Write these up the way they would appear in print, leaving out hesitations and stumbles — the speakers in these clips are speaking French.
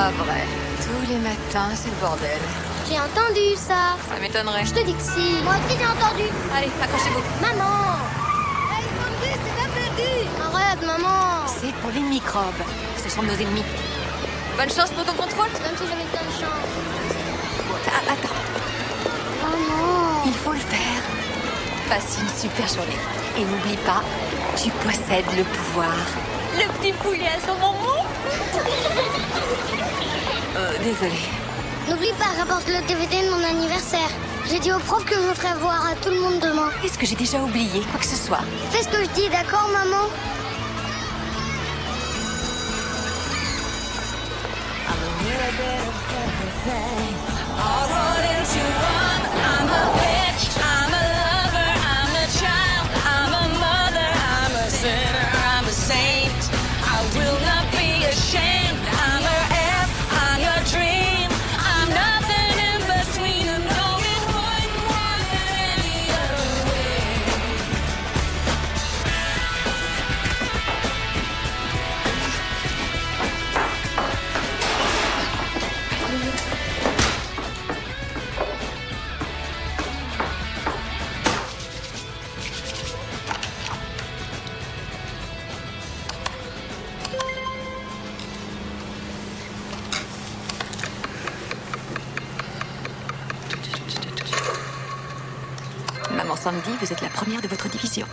Pas vrai. Tous les matins, c'est le bordel. J'ai entendu ça. Ça m'étonnerait. Je te dis que si. Moi aussi j'ai entendu. Allez, accrochez-vous. Maman. Hey, Sandy, c'est interdit. Arrête, maman. C'est pour les microbes. Ce sont nos ennemis. Bonne chance pour ton contrôle. Même si j'avais plein de chance. Attends, Oh non. il faut le faire. Passe une super journée. Et n'oublie pas, tu possèdes le pouvoir. Le petit poulet à son bonbon. Désolée. N'oublie pas, rapporte le DVD de mon anniversaire. J'ai dit au prof que je le ferai voir à tout le monde demain. Est-ce que j'ai déjà oublié quoi que ce soit? Fais ce que je dis, d'accord, maman? Maman Sandy, vous êtes la première de votre division.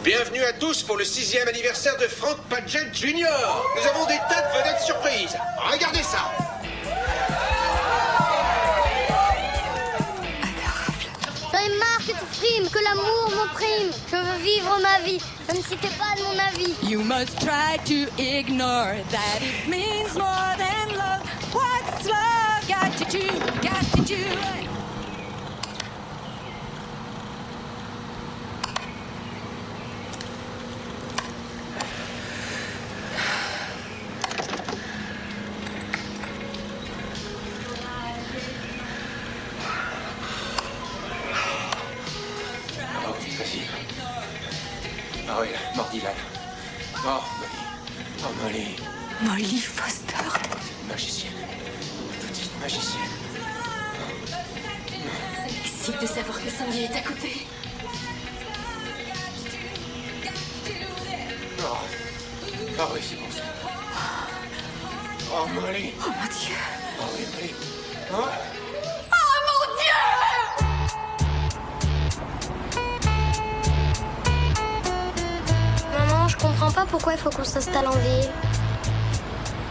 Bienvenue à tous pour le 6e anniversaire de Frank Padgett Jr. Nous avons des tas de vedettes surprises. Regardez ça. Adorable. J'en ai marre que tu frimes, que l'amour m'opprime. Je veux vivre ma vie. Je ne citais pas de mon avis. You must try to ignore that it means more than love. What's love got to do? Got to do? Oh, vas-y. Ah oui, mordi là. Oh, Molly. Oh, Molly. Molly Foster. Petite magicienne. Petite magicienne. Ça m'excite de savoir que Sandy est à côté. Oh. Ah oui, c'est bon ça. Oh, Molly. Oh mon Dieu. Oh oui, Molly. Oh. Maman, je comprends pas pourquoi il faut qu'on s'installe en ville.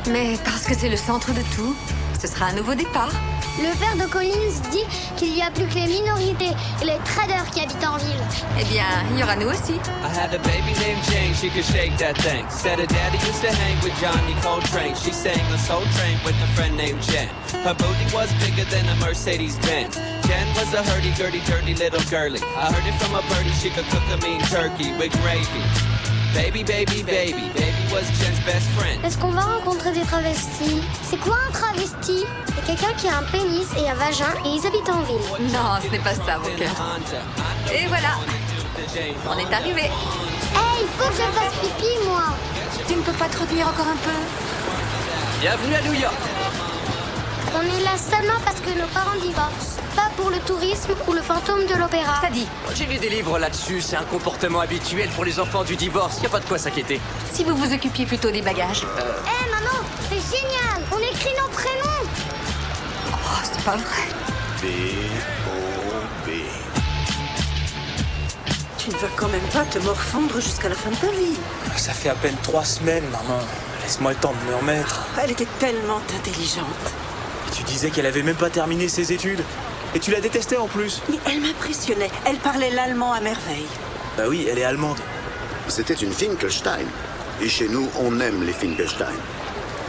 Mais parce que c'est le centre de tout, ce sera un nouveau départ. Le père de Collins dit qu'il n'y a plus que les minorités et les traders qui habitent en ville. Eh bien, il y aura nous aussi. I had a baby named Jane, she could shake that thing. Said her daddy used to hang with Johnny Coltrane. She sang a soul train with a friend named Jen. Her booty was bigger than a Mercedes-Benz. Jen was a hurdy-gurdy, dirty little girlie. I heard it from a birdie, she could cook a mean turkey with gravy. Baby, baby, baby, baby was Jen's best friend. Est-ce qu'on va rencontrer des travestis? C'est quoi un travesti? C'est quelqu'un qui a un pénis et un vagin et ils habitent en ville. Non, ce n'est pas ça, mon cœur. Et voilà, on est arrivé. Hey, il faut que je fasse pipi, moi. Tu ne peux pas te retenir encore un peu? Bienvenue à New York. On est là seulement parce que nos parents divorcent. Pas pour le tourisme ou le fantôme de l'opéra. Ça dit, J'ai lu des livres là-dessus, c'est un comportement habituel pour les enfants du divorce, y a pas de quoi s'inquiéter. si vous vous occupiez plutôt des bagages. Hey, maman, c'est génial. On écrit nos prénoms. Oh, c'est pas vrai. B-O-B. Tu ne vas quand même pas te morfondre jusqu'à la fin de ta vie. Ça fait à peine 3 semaines, maman. Laisse-moi le temps de me remettre. Elle était tellement intelligente. Et tu disais qu'elle avait même pas terminé ses études. Et tu la détestais en plus. Mais elle m'impressionnait. Elle parlait l'allemand à merveille. Bah oui, elle est allemande. C'était une Finkelstein. Et chez nous, on aime les Finkelstein.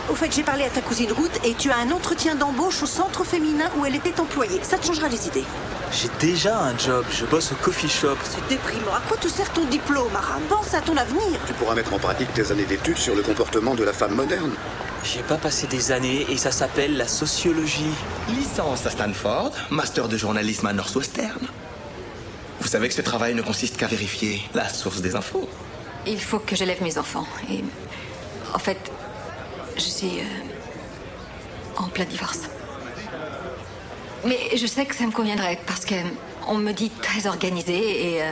Au fait, j'ai parlé à ta cousine Ruth et tu as un entretien d'embauche au centre féminin où elle était employée. Ça te changera les idées. J'ai déjà un job, je bosse au coffee shop. C'est déprimant. À quoi te sert ton diplôme, Aram? Pense à ton avenir. Tu pourras mettre en pratique tes années d'études sur le comportement de la femme moderne. J'y ai pas passé des années et ça s'appelle la sociologie. Licence à Stanford, master de journalisme à Northwestern. Vous savez que ce travail ne consiste qu'à vérifier la source des infos. Il faut que j'élève mes enfants. Et en fait, je suis en plein divorce. Mais je sais que ça me conviendrait parce que on me dit très organisée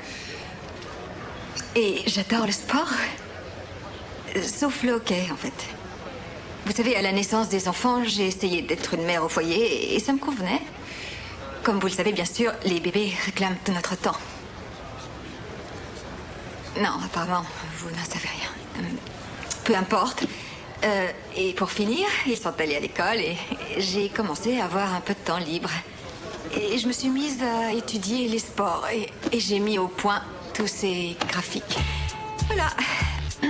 et j'adore le sport. Sauf le hockey, en fait. Vous savez, à la naissance des enfants, j'ai essayé d'être une mère au foyer et ça me convenait. Comme vous le savez, bien sûr, les bébés réclament tout notre temps. Non, apparemment, vous n'en savez rien. Peu importe. Et pour finir, ils sont allés à l'école et j'ai commencé à avoir un peu de temps libre. Et je me suis mise à étudier les sports et j'ai mis au point tous ces graphiques. Voilà. Vous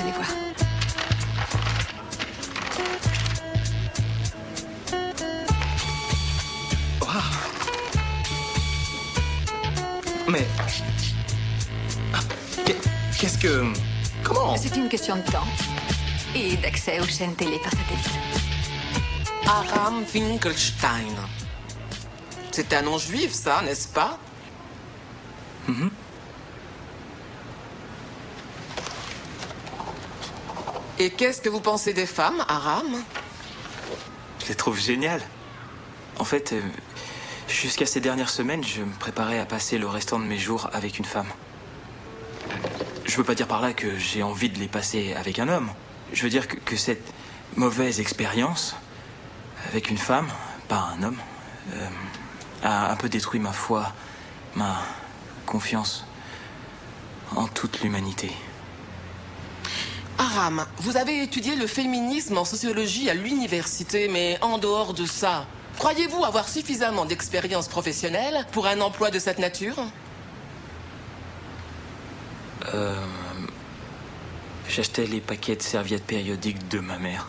allez voir. Mais... Qu'est-ce que... Comment? C'est une question de temps et d'accès aux chaînes télé par satellite. Aram Finkelstein. C'est un nom juif, ça, n'est-ce pas? Et qu'est-ce que vous pensez des femmes, Aram? Je les trouve géniales. En fait, jusqu'à ces dernières semaines, je me préparais à passer le restant de mes jours avec une femme. Je veux pas dire par là que j'ai envie de les passer avec un homme. Je veux dire que cette mauvaise expérience avec une femme, pas un homme, a un peu détruit ma foi, ma confiance en toute l'humanité. Aram, vous avez étudié le féminisme en sociologie à l'université, mais en dehors de ça, croyez-vous avoir suffisamment d'expérience professionnelle pour un emploi de cette nature? J'achetais les paquets de serviettes périodiques de ma mère.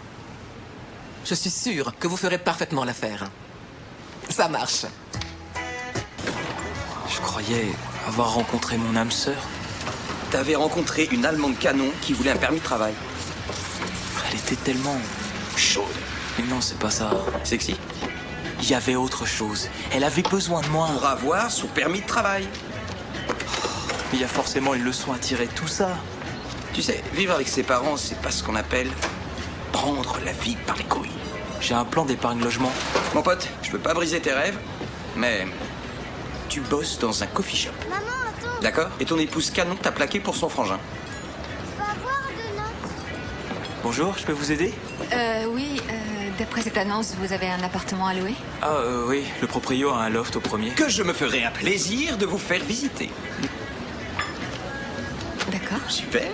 Je suis sûre que vous ferez parfaitement l'affaire. Ça marche. Je croyais avoir rencontré mon âme sœur. T'avais rencontré une Allemande canon qui voulait un permis de travail. Elle était tellement chaude. Mais non, c'est pas ça. Sexy? Il y avait autre chose. Elle avait besoin de moi. Pour avoir son permis de travail. Il y a forcément une leçon à tirer de tout ça. Tu sais, vivre avec ses parents, c'est pas ce qu'on appelle prendre la vie par les couilles. J'ai un plan d'épargne logement. Mon pote, je peux pas briser tes rêves, mais tu bosses dans un coffee shop. Maman, attends. D'accord? Et ton épouse canon t'a plaqué pour son frangin. Je peux avoir 2 notes? Bonjour, je peux vous aider? Oui, d'après cette annonce, vous avez un appartement à louer? Ah, oui, le proprio a un loft au premier. Que je me ferai un plaisir de vous faire visiter. D'accord. Super.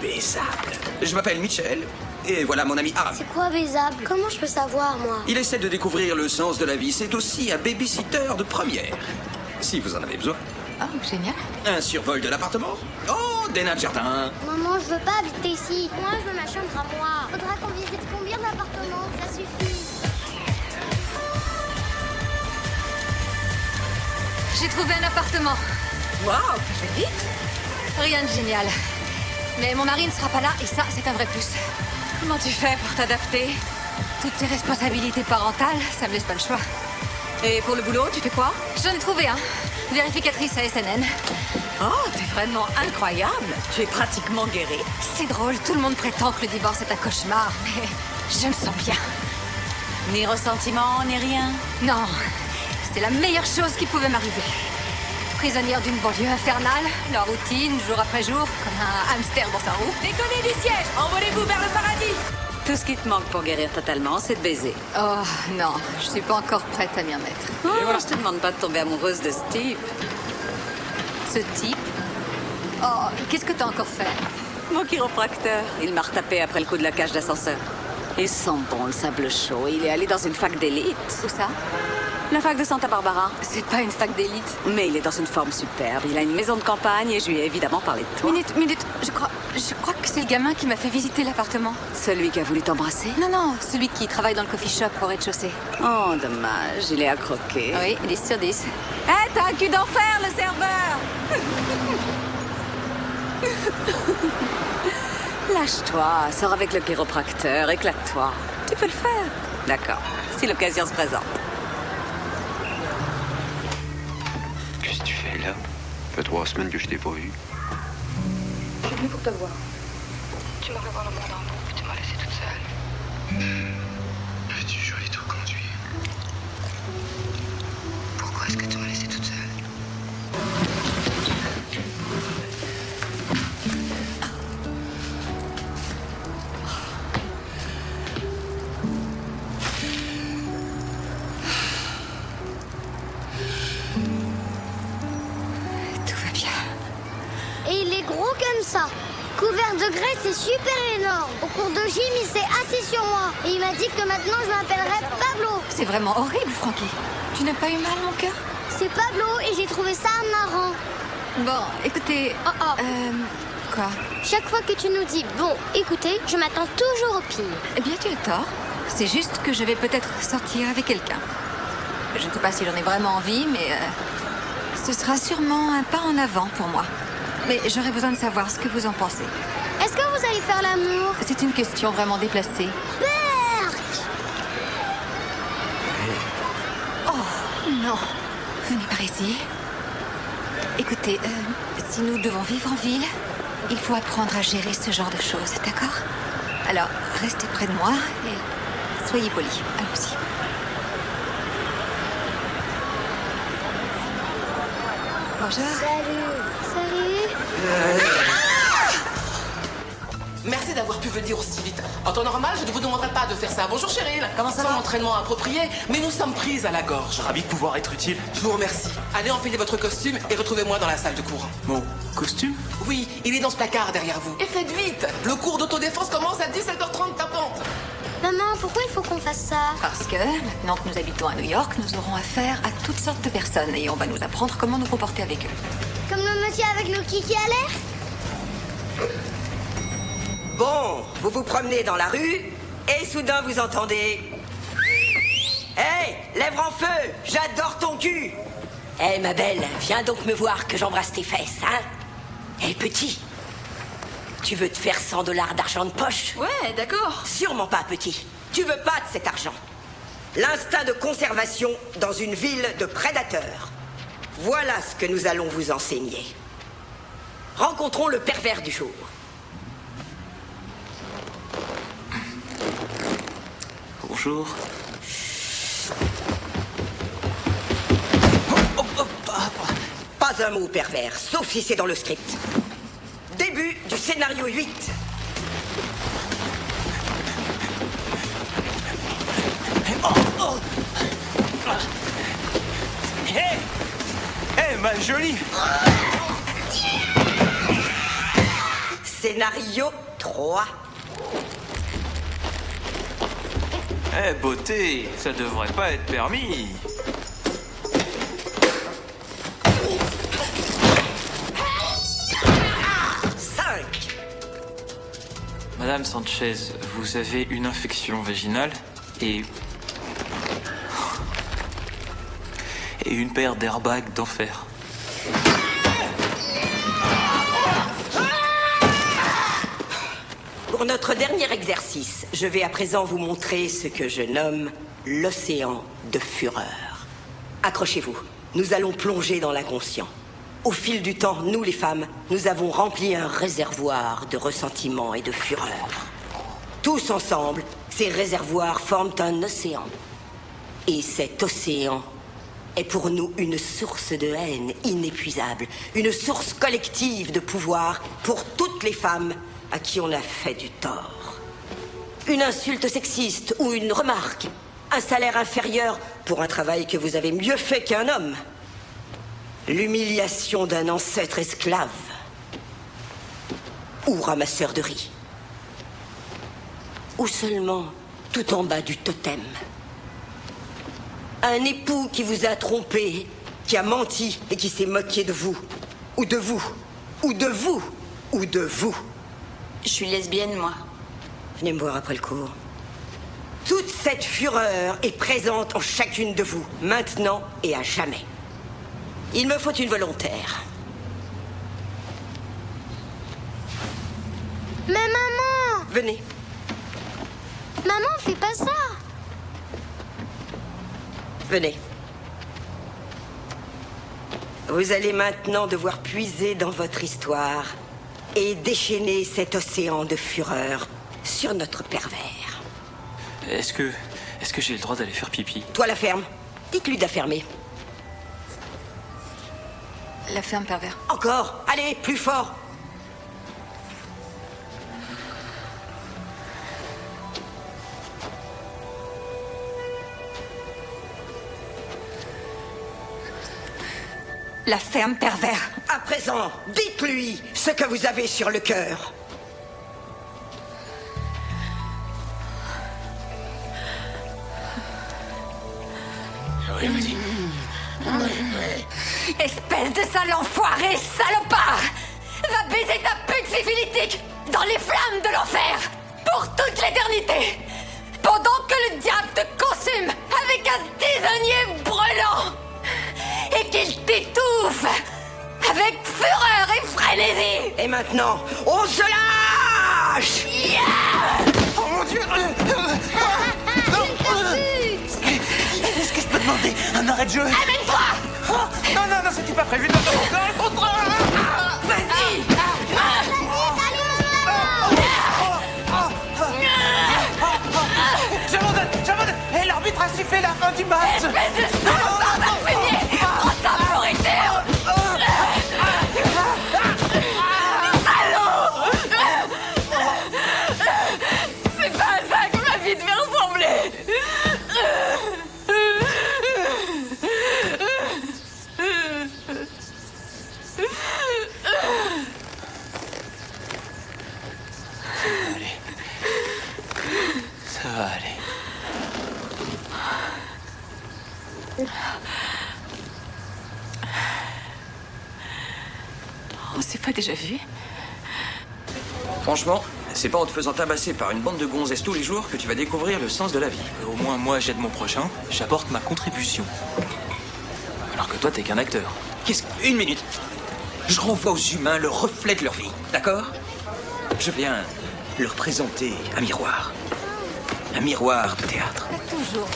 Baisable. Je m'appelle Mitchell, et voilà mon ami Aram. C'est quoi baisable? Comment je peux savoir, moi? Il essaie de découvrir le sens de la vie. C'est aussi un babysitter de première. Si vous en avez besoin. Oh, génial. Un survol de l'appartement? Oh, des nains de jardin. Maman, je veux pas habiter ici. Moi, je veux ma chambre à moi. Faudra qu'on visite combien d'appartements? Ça suffit. J'ai trouvé un appartement. Waouh, t'as fait vite. Rien de génial. Mais mon mari ne sera pas là et ça, c'est un vrai plus. Comment tu fais pour t'adapter? Toutes ces responsabilités parentales, ça me laisse pas le choix. Et pour le boulot, tu fais quoi? J'en ai trouvé un. Vérificatrice à SNN. Oh, t'es vraiment incroyable. Tu es pratiquement guérie. C'est drôle, tout le monde prétend que le divorce est un cauchemar, mais je me sens bien. Ni ressentiment, ni rien. Non, c'est la meilleure chose qui pouvait m'arriver. Prisonnière d'une banlieue infernale, la routine, jour après jour, comme un hamster dans sa roue. Décollez du siège, envolez-vous vers le paradis. Tout ce qui te manque pour guérir totalement, c'est de baiser. Oh non, je suis pas encore prête à m'y remettre. Oh, je te demande pas de tomber amoureuse de ce type. Ce type? Oh, qu'est-ce que t'as encore fait? Mon chiropracteur, il m'a retapé après le coup de la cage d'ascenseur. Et sent bon le sable chaud. Il est allé dans une fac d'élite. Où ça? La fac de Santa Barbara. C'est pas une fac d'élite. Mais il est dans une forme superbe. Il a une maison de campagne et je lui ai évidemment parlé de toi. Minute. Je crois que c'est le gamin qui m'a fait visiter l'appartement. Celui qui a voulu t'embrasser? Non, celui qui travaille dans le coffee shop au rez-de-chaussée. Oh, dommage. Il est à croquer. Oui, 10 sur 10. Hé, t'as un cul d'enfer, le serveur! Lâche-toi, sors avec le chiropracteur, éclate-toi. Tu peux le faire. D'accord, si l'occasion se présente. Qu'est-ce que tu fais là? Ça fait 3 semaines que je t'ai pas vu. Je suis venue pour te voir. Tu m'as fait voir le monde en bout, puis tu m'as laissée toute seule. As-tu joli tout conduit? Pourquoi est-ce que tu m'as laissée toute seule? Et il est gros comme ça. Couvert de graisse, c'est super énorme. Au cours de gym, il s'est assis sur moi. Et il m'a dit que maintenant, je m'appellerais Pablo. C'est vraiment horrible, Frankie. Tu n'as pas eu mal, mon cœur? C'est Pablo et j'ai trouvé ça marrant. Bon, écoutez... Quoi? Chaque fois que tu nous dis « bon, écoutez », je m'attends toujours au pire. Eh bien, tu as tort. C'est juste que je vais peut-être sortir avec quelqu'un. Je ne sais pas si j'en ai vraiment envie, mais... ce sera sûrement un pas en avant pour moi. Mais j'aurais besoin de savoir ce que vous en pensez. Est-ce que vous allez faire l'amour? C'est une question vraiment déplacée. Berk! Oh, non. Venez par ici. Écoutez, si nous devons vivre en ville, il faut apprendre à gérer ce genre de choses, d'accord? Alors, restez près de moi et soyez polis. Allons-y. Bonjour. Salut. Merci d'avoir pu venir aussi vite. En temps normal, je ne vous demanderais pas de faire ça. Bonjour Cheryl. Comment ça va? Sans l'entraînement approprié, mais nous sommes prises à la gorge. Ravi de pouvoir être utile. Je vous remercie. Allez enfiler votre costume et retrouvez-moi dans la salle de cours. Mon costume? Oui, il est dans ce placard derrière vous. Et faites vite. Le cours d'autodéfense commence à 17h30 tapante. Maman, pourquoi il faut qu'on fasse ça? Parce que, maintenant que nous habitons à New York, nous aurons affaire à toutes sortes de personnes et on va nous apprendre comment nous comporter avec eux. Comme le monsieur avec nos kikis à l'air? Bon, vous vous promenez dans la rue et soudain vous entendez... Hey, lèvres en feu, j'adore ton cul. Hey, ma belle, viens donc me voir que j'embrasse tes fesses, hein? Hey, petit, tu veux te faire $100 d'argent de poche? Ouais, d'accord. Sûrement pas, petit. Tu veux pas de cet argent. L'instinct de conservation dans une ville de prédateurs. Voilà ce que nous allons vous enseigner. Rencontrons le pervers du jour. Bonjour. Pas un mot pervers, sauf si c'est dans le script. Début du scénario 8. Hé, ma jolie! Scénario 3. Eh, beauté, ça devrait pas être permis. Madame Sanchez, vous avez une infection vaginale et une paire d'airbags d'enfer. Pour notre dernier exercice, je vais à présent vous montrer ce que je nomme l'océan de fureur. Accrochez-vous, nous allons plonger dans l'inconscient. Au fil du temps, nous les femmes, nous avons rempli un réservoir de ressentiment et de fureur. Tous ensemble, ces réservoirs forment un océan. Et cet océan est pour nous une source de haine inépuisable, une source collective de pouvoir pour toutes les femmes à qui on a fait du tort. Une insulte sexiste ou une remarque, un salaire inférieur pour un travail que vous avez mieux fait qu'un homme. L'humiliation d'un ancêtre esclave ou ramasseur de riz. Ou seulement tout en bas du totem. Un époux qui vous a trompé, qui a menti et qui s'est moqué de vous. Ou de vous. Ou de vous. Ou de vous. Je suis lesbienne, moi. Venez me voir après le cours. Toute cette fureur est présente en chacune de vous, maintenant et à jamais. Il me faut une volontaire. Mais maman! Venez. Maman, fais pas ça! Venez. Vous allez maintenant devoir puiser dans votre histoire et déchaîner cet océan de fureur sur notre pervers. Est-ce que j'ai le droit d'aller faire pipi? Toi, la ferme. Dites-lui de la fermer. La ferme pervers. Encore. Allez, plus fort. La ferme pervers. À présent, dites-lui ce que vous avez sur le cœur. Oui, vas-y. Espèce de sale enfoiré, salopard! Va baiser ta pute syphilitique dans les flammes de l'enfer pour toute l'éternité! Pendant que le diable te consume avec un tisonnier brûlant et qu'il t'étouffe avec fureur et frénésie! Et maintenant, on se lâche! Oh mon Dieu! Est-ce que je peux demander un arrêt de jeu? Amène-toi! Non, c'était pas prévu. Non, Vas-y! J'abandonne! Hé, l'arbitre a sifflé la fin du match! Espèce de salopard d'infini! Prends ça pour été! Salaud! C'est pas à ça que ma vie devait ressembler! Ça va aller. On s'est pas déjà vu? Franchement, c'est pas en te faisant tabasser par une bande de gonzesses tous les jours que tu vas découvrir le sens de la vie. Au moins, moi, j'aide mon prochain, j'apporte ma contribution. Alors que toi, t'es qu'un acteur. Une minute. Je renvoie aux humains le reflet de leur vie, d'accord? Je viens leur présenter un miroir. Un miroir de théâtre. Toujours.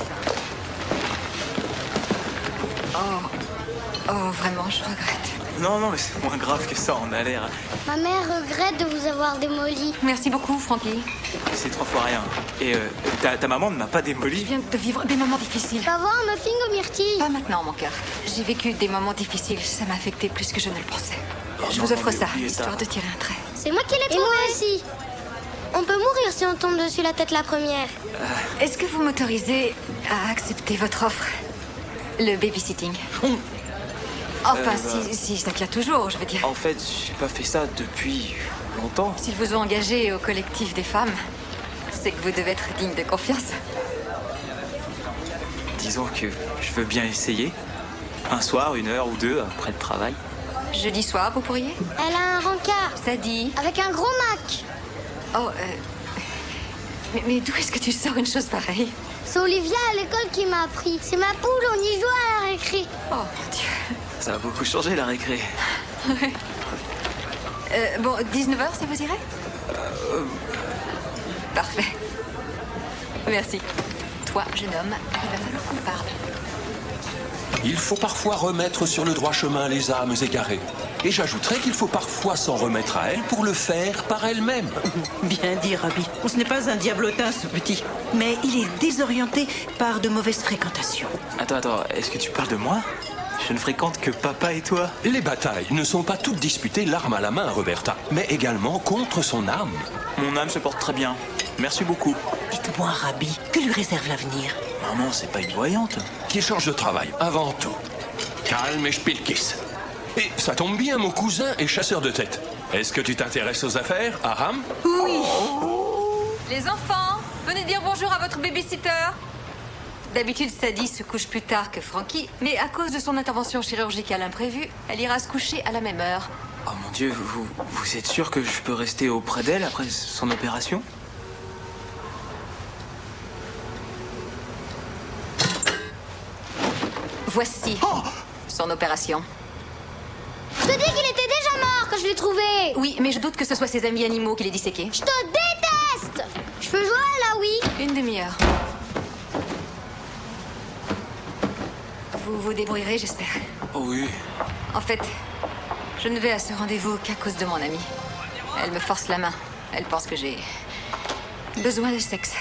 Oh, vraiment, je regrette. Non, mais c'est moins grave que ça, on a l'air. Ma mère regrette de vous avoir démoli. Merci beaucoup, Francky. C'est 3 fois rien. Et ta maman ne m'a pas démoli. Je viens de vivre des moments difficiles. Va voir un muffin aux myrtilles. Pas maintenant, mon cœur. J'ai vécu des moments difficiles. Ça m'a affecté plus que je ne le pensais. Je non, vous offre mais ça, oubliez ça. histoire de tirer un trait. C'est moi qui l'ai trouvé. Et moi aussi. On peut mourir si on tombe dessus la tête la première. Est-ce que vous m'autorisez à accepter votre offre? Le babysitting. Enfin, si ça tient toujours, je veux dire. En fait, j'ai pas fait ça depuis longtemps. S'ils vous ont engagé au collectif des femmes, c'est que vous devez être digne de confiance. Disons que je veux bien essayer. Un soir, 1 heure ou 2 après le travail. Jeudi soir, vous pourriez? Elle a un rencard. Ça dit. Avec un gros Mac. Oh, mais d'où est-ce que tu sors une chose pareille? C'est Olivia à l'école qui m'a appris. C'est ma poule, on y joue à la récré. Oh mon Dieu. Ça a beaucoup changé la récré. Ouais. Bon, 19h, ça vous irait? Parfait. Merci. Toi, jeune homme, il va falloir qu'on parle. Il faut parfois remettre sur le droit chemin les âmes égarées. Et j'ajouterais qu'il faut parfois s'en remettre à elles pour le faire par elles-mêmes. Bien dit, Rabi. Ce n'est pas un diablotin, ce petit. Mais il est désorienté par de mauvaises fréquentations. Attends, est-ce que tu parles de moi? Je ne fréquente que papa et toi. Les batailles ne sont pas toutes disputées l'arme à la main, Roberta, mais également contre son âme. Mon âme se porte très bien. Merci beaucoup. Dites-moi, Rabi, que lui réserve l'avenir? Maman, c'est pas une voyante. Qui change de travail, avant tout. Calme et Spielkiss. Et ça tombe bien, mon cousin est chasseur de tête. Est-ce que tu t'intéresses aux affaires, Aram? Oui. Les enfants, venez dire bonjour à votre babysitter. D'habitude, Sadie se couche plus tard que Frankie, mais à cause de son intervention chirurgicale imprévue, elle ira se coucher à la même heure. Oh mon Dieu, vous êtes sûr que je peux rester auprès d'elle après son opération? Voici son opération. Je te dis qu'il était déjà mort quand je l'ai trouvé. Oui, mais je doute que ce soit ses amis animaux qui l'aient disséqué. Je te déteste. Je peux jouer là, oui? Une demi-heure. Vous vous débrouillerez, j'espère. Oh oui. En fait, je ne vais à ce rendez-vous qu'à cause de mon amie. Elle me force la main. Elle pense que j'ai besoin de sexe.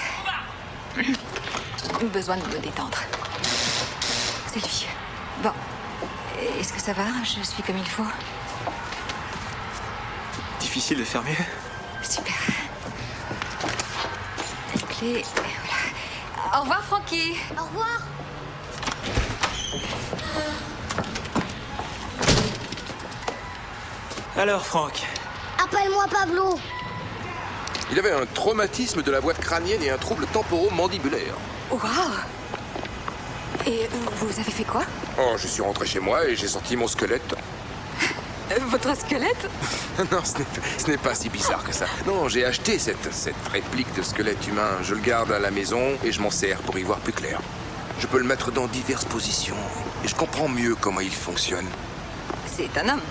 Besoin de me détendre. C'est lui. Bon. Est-ce que ça va? Je suis comme il faut? Difficile de faire mieux. Super. Les clés. Et voilà. Au revoir, Frankie. Au revoir. Alors, Franck? Appelle-moi Pablo. Il avait un traumatisme de la boîte crânienne et un trouble temporomandibulaire. Waouh! Et vous avez fait quoi? Oh, je suis rentré chez moi et j'ai sorti mon squelette. Votre squelette? Non, ce n'est pas si bizarre que ça. Non, j'ai acheté cette réplique de squelette humain. Je le garde à la maison et je m'en sers pour y voir plus clair. Je peux le mettre dans diverses positions et je comprends mieux comment il fonctionne. C'est un homme.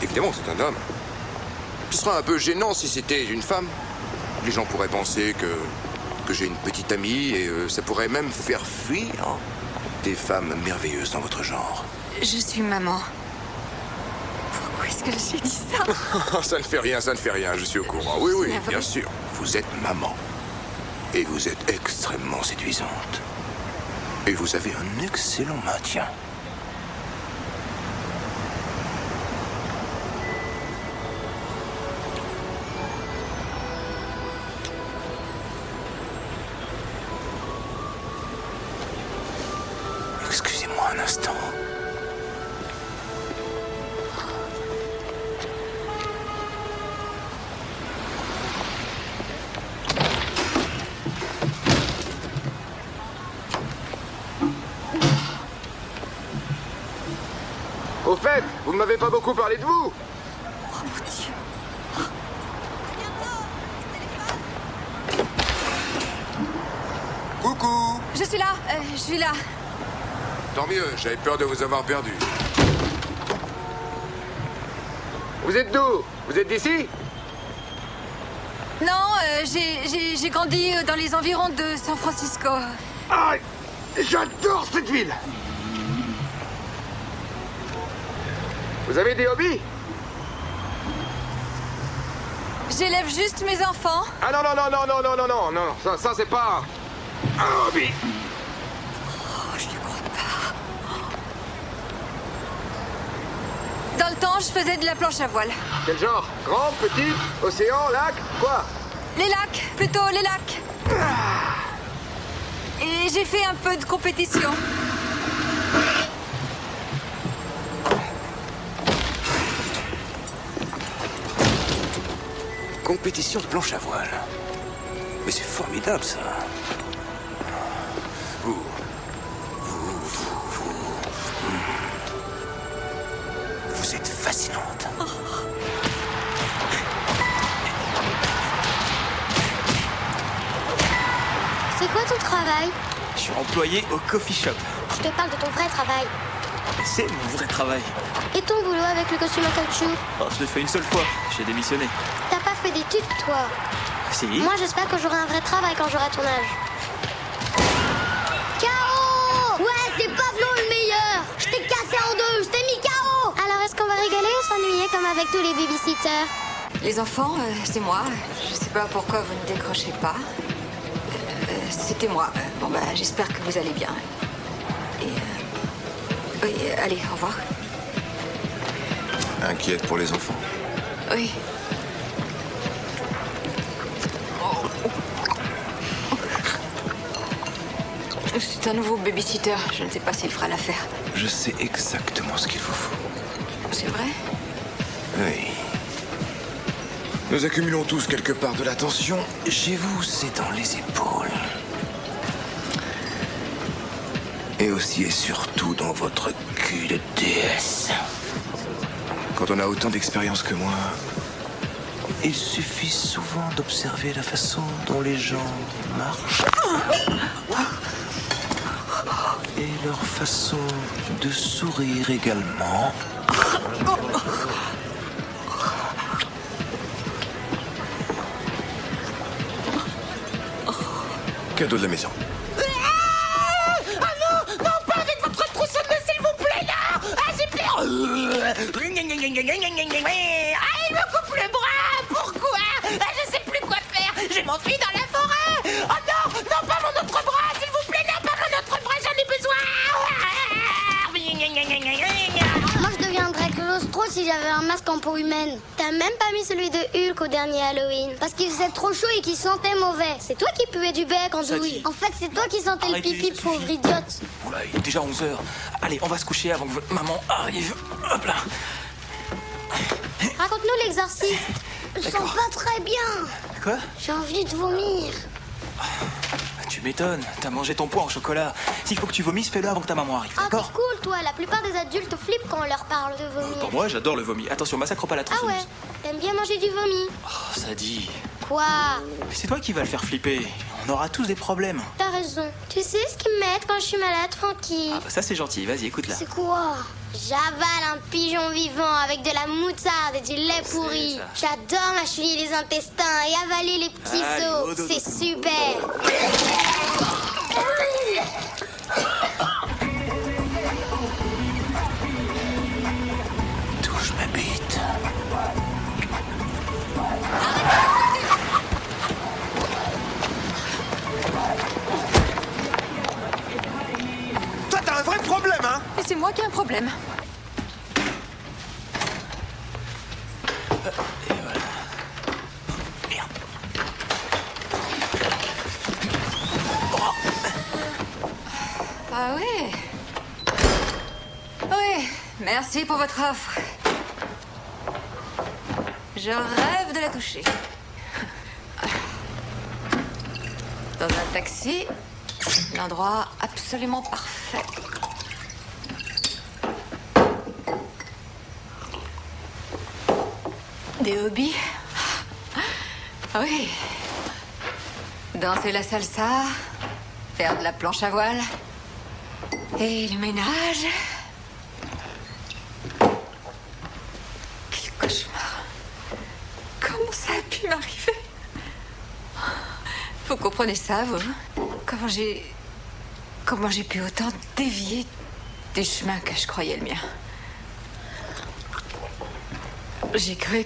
Évidemment, c'est un homme. Ce serait un peu gênant si c'était une femme. Les gens pourraient penser que j'ai une petite amie et ça pourrait même faire fuir des femmes merveilleuses dans votre genre. Je suis maman. Pourquoi est-ce que j'ai dit ça? Ça ne fait rien, je suis au courant. Oui, oui, bien sûr. Vous êtes maman. Et vous êtes extrêmement séduisante. Et vous avez un excellent maintien. Excusez-moi un instant. Au fait, vous ne m'avez pas beaucoup parlé de vous. Oh mon Dieu. Coucou. Je suis là, je suis là. Tant mieux, j'avais peur de vous avoir perdu. Vous êtes d'où? Vous êtes d'ici? Non, j'ai grandi dans les environs de San Francisco. Ah, j'adore cette ville. Vous avez des hobbies? J'élève juste mes enfants. Ah non, non, non, non, non, non, non, non, non, ça c'est pas un hobby. Oh, je ne crois pas. Dans le temps, je faisais de la planche à voile. Quel genre? Grand, petit, océan, lac, quoi? Les lacs, plutôt les lacs. Et j'ai fait un peu de compétition. Compétition de planche à voile. Mais c'est formidable, ça. Vous êtes fascinante. C'est quoi ton travail? Je suis employé au coffee shop. Je te parle de ton vrai travail. C'est mon vrai travail. Et ton boulot avec le costume en caoutchouc? Oh, je l'ai fait une seule fois. J'ai démissionné. T'as pas fait d'études, toi? Si. Moi, j'espère que j'aurai un vrai travail quand j'aurai ton âge. KO! Ouais, c'est Pablo le meilleur! Je t'ai cassé en deux, je t'ai mis KO! Alors, est-ce qu'on va rigoler ou s'ennuyer comme avec tous les babysitters? Les enfants, c'est moi. Je sais pas pourquoi vous ne décrochez pas. C'était moi. Bon, bah, j'espère que vous allez bien. Et... oui, allez, au revoir. Inquiète pour les enfants. Oui. C'est un nouveau babysitter. Je ne sais pas s'il fera l'affaire. Je sais exactement ce qu'il vous faut. C'est vrai? Oui. Nous accumulons tous quelque part de la tension. Chez vous, c'est dans les épaules. Et aussi et surtout dans votre cul de déesse. Quand on a autant d'expérience que moi, il suffit souvent d'observer la façon dont les gens marchent. Et leur façon de sourire également. Cadeau de la maison. Ah non, non, pas avec votre trousseau de nez, s'il vous plaît, là. Ah, j'ai peur. Ah, il me coupe le bras. Pourquoi? Ah, je sais plus quoi faire. Je m'enfuis dans la forêt. Oh non, non, pas mon autre bras, s'il vous plaît, non, pas mon autre bras, j'en ai besoin. Moi, je deviendrais claustro si j'avais un masque en peau humaine. T'as même pas mis celui de Hulk au dernier Halloween. Parce qu'il faisait trop chaud et qu'il sentait mauvais. C'est toi qui puais du bec, Andouille. En fait, c'est toi qui sentais le pipi, pauvre idiote. Oula, il est déjà 11h. Allez, on va se coucher avant que votre maman arrive. Hop là. Raconte-nous l'exorcisme. Je sens pas très bien. Quoi? J'ai envie de vomir. Tu m'étonnes, t'as mangé ton poids en chocolat. S'il faut que tu vomisses, fais-le avant que ta maman arrive, Ah, t'es d'accord? cool, toi. La plupart des adultes flippent quand on leur parle de vomir. Pour moi, j'adore le vomi. Attention, massacre pas la Ah tronçonneuse. ouais, t'aimes bien manger du vomi. Oh, ça dit. Quoi? C'est toi qui vas le faire flipper. On aura tous des problèmes. T'as raison. Tu sais ce qu'ils me mettent quand je suis malade, Francky? Ah bah ça c'est gentil, vas-y, écoute là. C'est quoi? J'avale un pigeon vivant avec de la moutarde et du lait pourri. J'adore mâchouiller les intestins et avaler les petits os. C'est super. Touche ma bite. Toi, t'as un vrai problème, hein? Et c'est moi qui ai un problème. Ah oui. Oui, merci pour votre offre. Je rêve de la toucher. Dans un taxi, l'endroit absolument parfait. Des hobbies? Ah oui. Danser la salsa, faire de la planche à voile. Et le ménage. Quel cauchemar. Comment ça a pu m'arriver? Vous comprenez ça, vous? Comment j'ai pu autant dévier des chemins que je croyais le mien? J'ai cru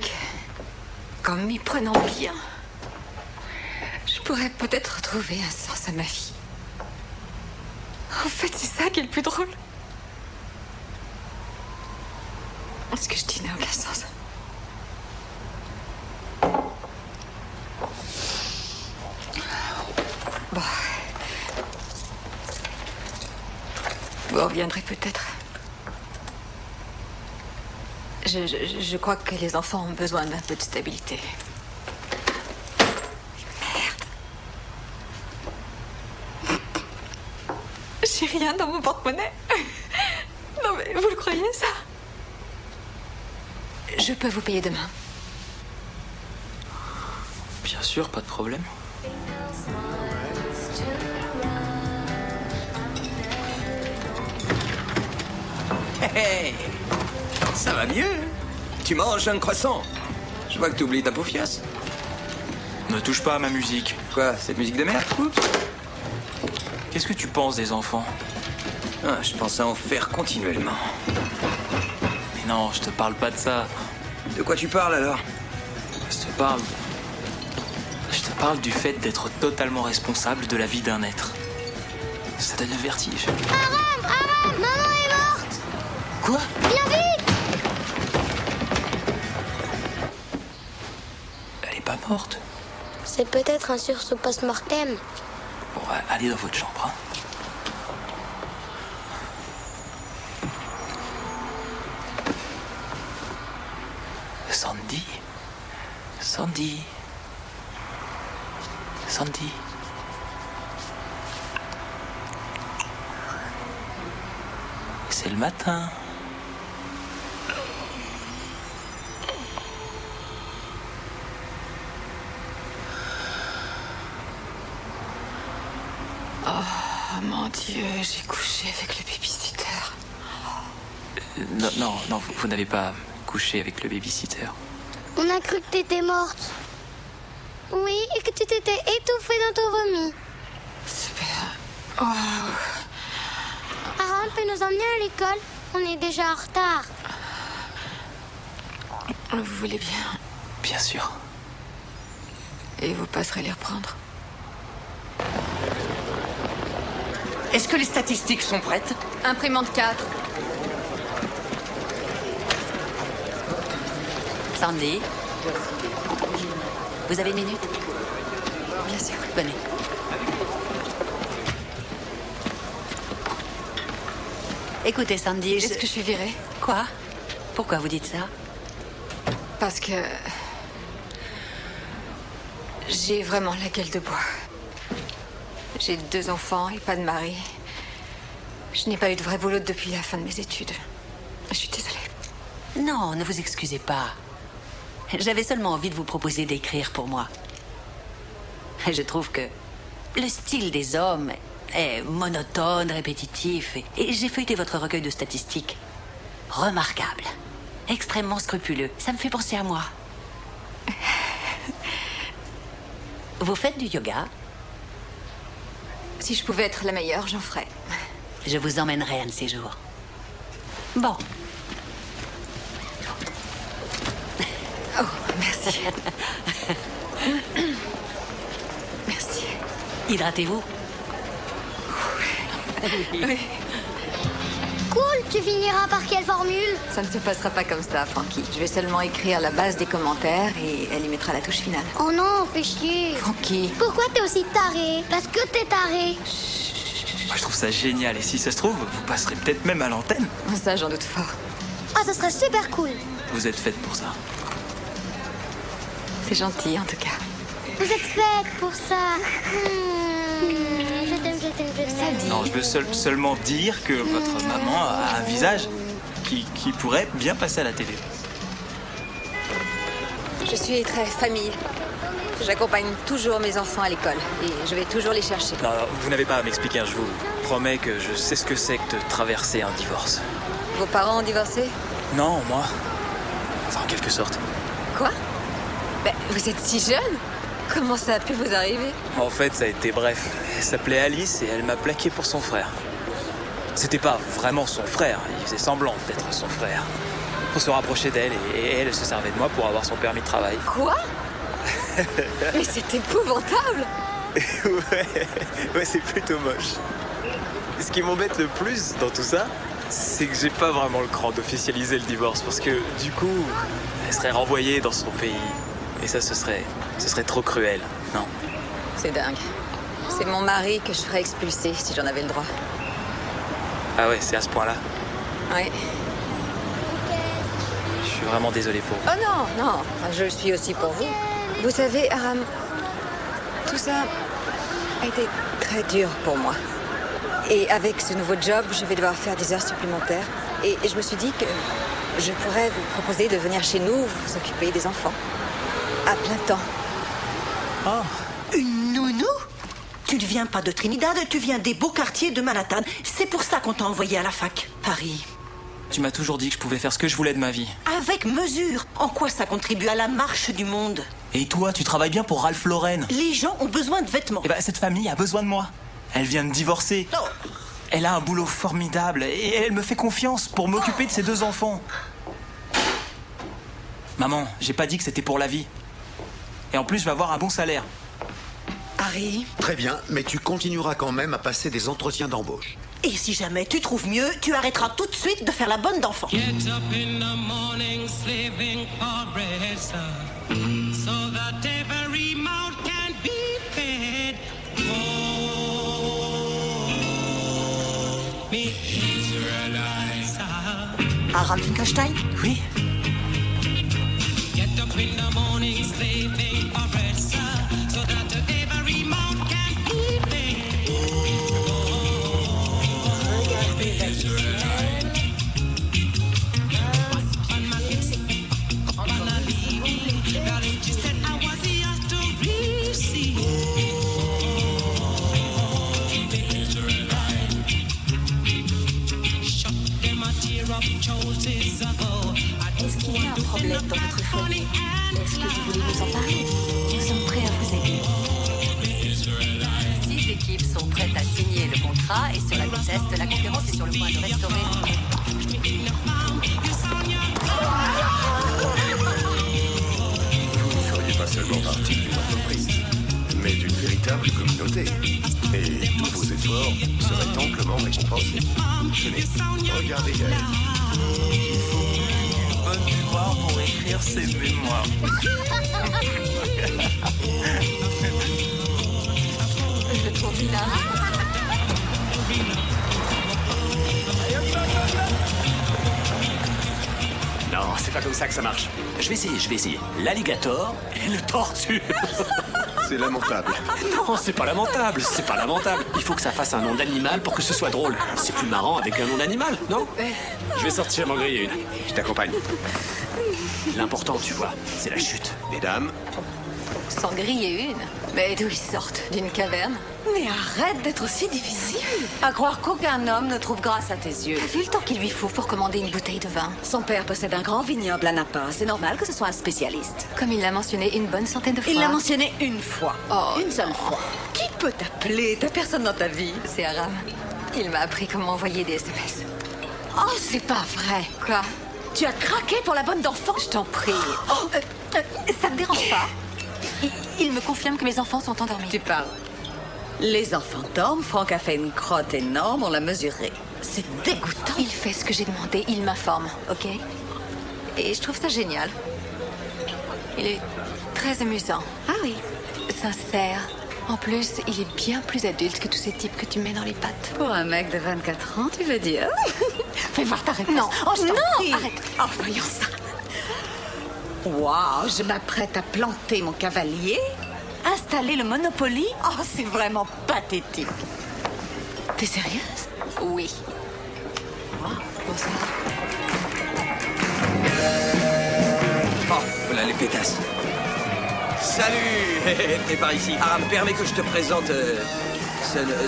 qu'en m'y prenant bien, je pourrais peut-être retrouver un sens à ma vie. En fait, c'est ça qui est le plus drôle. Ce que je dis n'a aucun sens. Bon. Vous reviendrez peut-être. Je crois que les enfants ont besoin d'un peu de stabilité. Merde. J'ai rien dans mon porte-monnaie. Non mais vous le croyez, ça? Je peux vous payer demain. Bien sûr, pas de problème. Hey, ça va mieux. Tu manges un croissant. Je vois que tu oublies ta paufiasse. Ne touche pas à ma musique. Quoi, cette musique de merde? Oups. Qu'est-ce que tu penses des enfants? Ah, je pense à en faire continuellement. Mais non, je te parle pas de ça. De quoi tu parles alors? Je te parle du fait d'être totalement responsable de la vie d'un être. Ça donne le vertige. Aram, Aram, maman est morte. Quoi? Viens vite. Elle est pas morte. C'est peut-être un sursaut post-mortem. Bon, allez dans votre chambre. Hein. Sandy. Sandy. C'est le matin. Oh mon Dieu, j'ai couché avec le babysitter. Non, vous n'avez pas couché avec le babysitter. On a cru que t'étais morte. Oui, et que tu t'étais étouffée dans ton vomi. Super. Oh. Aram peut nous emmener à l'école? On est déjà en retard. Vous voulez bien? Bien sûr. Et vous passerez les reprendre? Est-ce que les statistiques sont prêtes? Imprimante 4. Sandy, vous avez une minute? Bien sûr. Venez. Écoutez, Sandy, Est-ce que je suis virée? Quoi? Pourquoi vous dites ça? Parce que... j'ai vraiment la gueule de bois. J'ai 2 enfants et pas de mari. Je n'ai pas eu de vrai boulot depuis la fin de mes études. Je suis désolée. Non, ne vous excusez pas. J'avais seulement envie de vous proposer d'écrire pour moi. Je trouve que le style des hommes est monotone, répétitif, et j'ai feuilleté votre recueil de statistiques. Remarquable. Extrêmement scrupuleux. Ça me fait penser à moi. Vous faites du yoga? Si je pouvais être la meilleure, j'en ferais. Je vous emmènerai un de ces jours. Bon. Oh, merci. Merci. Hydratez-vous. Oui. Cool, tu finiras par quelle formule? Ça ne se passera pas comme ça, Frankie. Je vais seulement écrire la base des commentaires et elle y mettra la touche finale. Oh non, fais chier. Frankie. Pourquoi t'es aussi taré? Parce que t'es taré. Moi, je trouve ça génial. Et si ça se trouve, vous passerez peut-être même à l'antenne. Ça, j'en doute fort. Ah, ça serait super cool. Vous êtes faite pour ça. C'est gentil, en tout cas. Vous êtes faite pour ça. Je t'aime, je t'aime, je t'aime. Non, je veux seulement dire que votre maman a un visage qui pourrait bien passer à la télé. Je suis très famille. J'accompagne toujours mes enfants à l'école et je vais toujours les chercher. Non, vous n'avez pas à m'expliquer, je vous promets que je sais ce que c'est que de traverser un divorce. Vos parents ont divorcé? Non, moi. Enfin, en quelque sorte. Quoi? Ben, vous êtes si jeune? Comment ça a pu vous arriver? En fait, ça a été bref. Elle s'appelait Alice et elle m'a plaqué pour son frère. C'était pas vraiment son frère, il faisait semblant d'être son frère. Pour se rapprocher d'elle et elle se servait de moi pour avoir son permis de travail. Quoi? Mais c'est épouvantable! Ouais, c'est plutôt moche. Ce qui m'embête le plus dans tout ça, c'est que j'ai pas vraiment le cran d'officialiser le divorce parce que du coup, elle serait renvoyée dans son pays. Et ça, ce serait trop cruel, non? C'est dingue. C'est mon mari que je ferais expulser si j'en avais le droit. Ah ouais, c'est à ce point-là. Oui. Je suis vraiment désolé pour vous. Oh non, non, je le suis aussi pour vous. Vous savez, Aram, tout ça a été très dur pour moi. Et avec ce nouveau job, je vais devoir faire des heures supplémentaires. Et je me suis dit que je pourrais vous proposer de venir chez nous, vous occuper des enfants. À plein temps. Oh. Une nounou? Tu ne viens pas de Trinidad, tu viens des beaux quartiers de Manhattan. C'est pour ça qu'on t'a envoyé à la fac. Paris. Tu m'as toujours dit que je pouvais faire ce que je voulais de ma vie. Avec mesure. En quoi ça contribue à la marche du monde? Et toi, tu travailles bien pour Ralph Lauren. Les gens ont besoin de vêtements. Eh ben, cette famille a besoin de moi. Elle vient de divorcer. Oh. Elle a un boulot formidable et elle me fait confiance pour m'occuper de ses 2 enfants. Maman, j'ai pas dit que c'était pour la vie. Et en plus, je vais avoir un bon salaire. Harry? Très bien, mais tu continueras quand même à passer des entretiens d'embauche. Et si jamais tu trouves mieux, tu arrêteras tout de suite de faire la bonne d'enfant. Get up in the morning, slaving for bread, son, so that every mouth can be fed. Oh, me Israelites. Aram Finkelstein? Oui. Get get up in the morning, slaving for bread, sir, so that every mouth can eat me. She said I was yours to receive. Shut them a tear up choices ago. Est-ce qu'il y a un problème dans votre famille? Est-ce que vous voulez nous en parler? Nous sommes prêts à vous aider. 6 équipes sont prêtes à signer le contrat et sur la vitesse de la conférence est sur le point de restaurer. Vous ne feriez pas seulement partie d'une entreprise, mais d'une véritable communauté. Et tous vos efforts seraient amplement récompensés. Tenez, regardez elle. Il faut une bonne mémoire pour écrire ses mémoires. Je le trouve hilarant. Non, c'est pas comme ça que ça marche. Je vais essayer. L'alligator et le tortue. C'est lamentable. Non, c'est pas lamentable. Il faut que ça fasse un nom d'animal pour que ce soit drôle. C'est plus marrant avec un nom d'animal, non? Je vais sortir m'en griller une. Je t'accompagne. L'important, tu vois, c'est la chute. Mesdames, S'en griller une? Mais d'où ils sortent? D'une caverne? Mais arrête d'être aussi difficile. À croire qu'aucun homme ne trouve grâce à tes yeux. T'as vu le temps qu'il lui faut pour commander une bouteille de vin? Son père possède un grand vignoble à Napa. C'est normal que ce soit un spécialiste. Comme il l'a mentionné une bonne centaine de fois. Il l'a mentionné une fois. Oh, une seule fois. Qui peut t'appeler? T'as personne dans ta vie. C'est Aram. Il m'a appris comment envoyer des SMS. Oh, c'est pas vrai. Quoi? Tu as craqué pour la bonne d'enfant? Je t'en prie. Oh, ça te dérange pas? Il me confirme que mes enfants sont endormis. Tu parles. Les enfants dorment. Franck a fait une crotte énorme, on l'a mesurée. C'est dégoûtant. Il fait ce que j'ai demandé, il m'informe, ok? Et je trouve ça génial. Il est très amusant. Ah oui. Sincère. En plus, il est bien plus adulte que tous ces types que tu mets dans les pattes. Pour un mec de 24 ans, tu veux dire? Fais voir ta réponse. Non, oh, je t'en prie. Arrête. Oh, voyons ça. Waouh, je m'apprête à planter mon cavalier, installer le Monopoly. Oh, c'est vraiment pathétique. T'es sérieuse? Oui. Wow. Bonsoir. oh, voilà les pétasses. Salut. Et par ici. Aram, permets que je te présente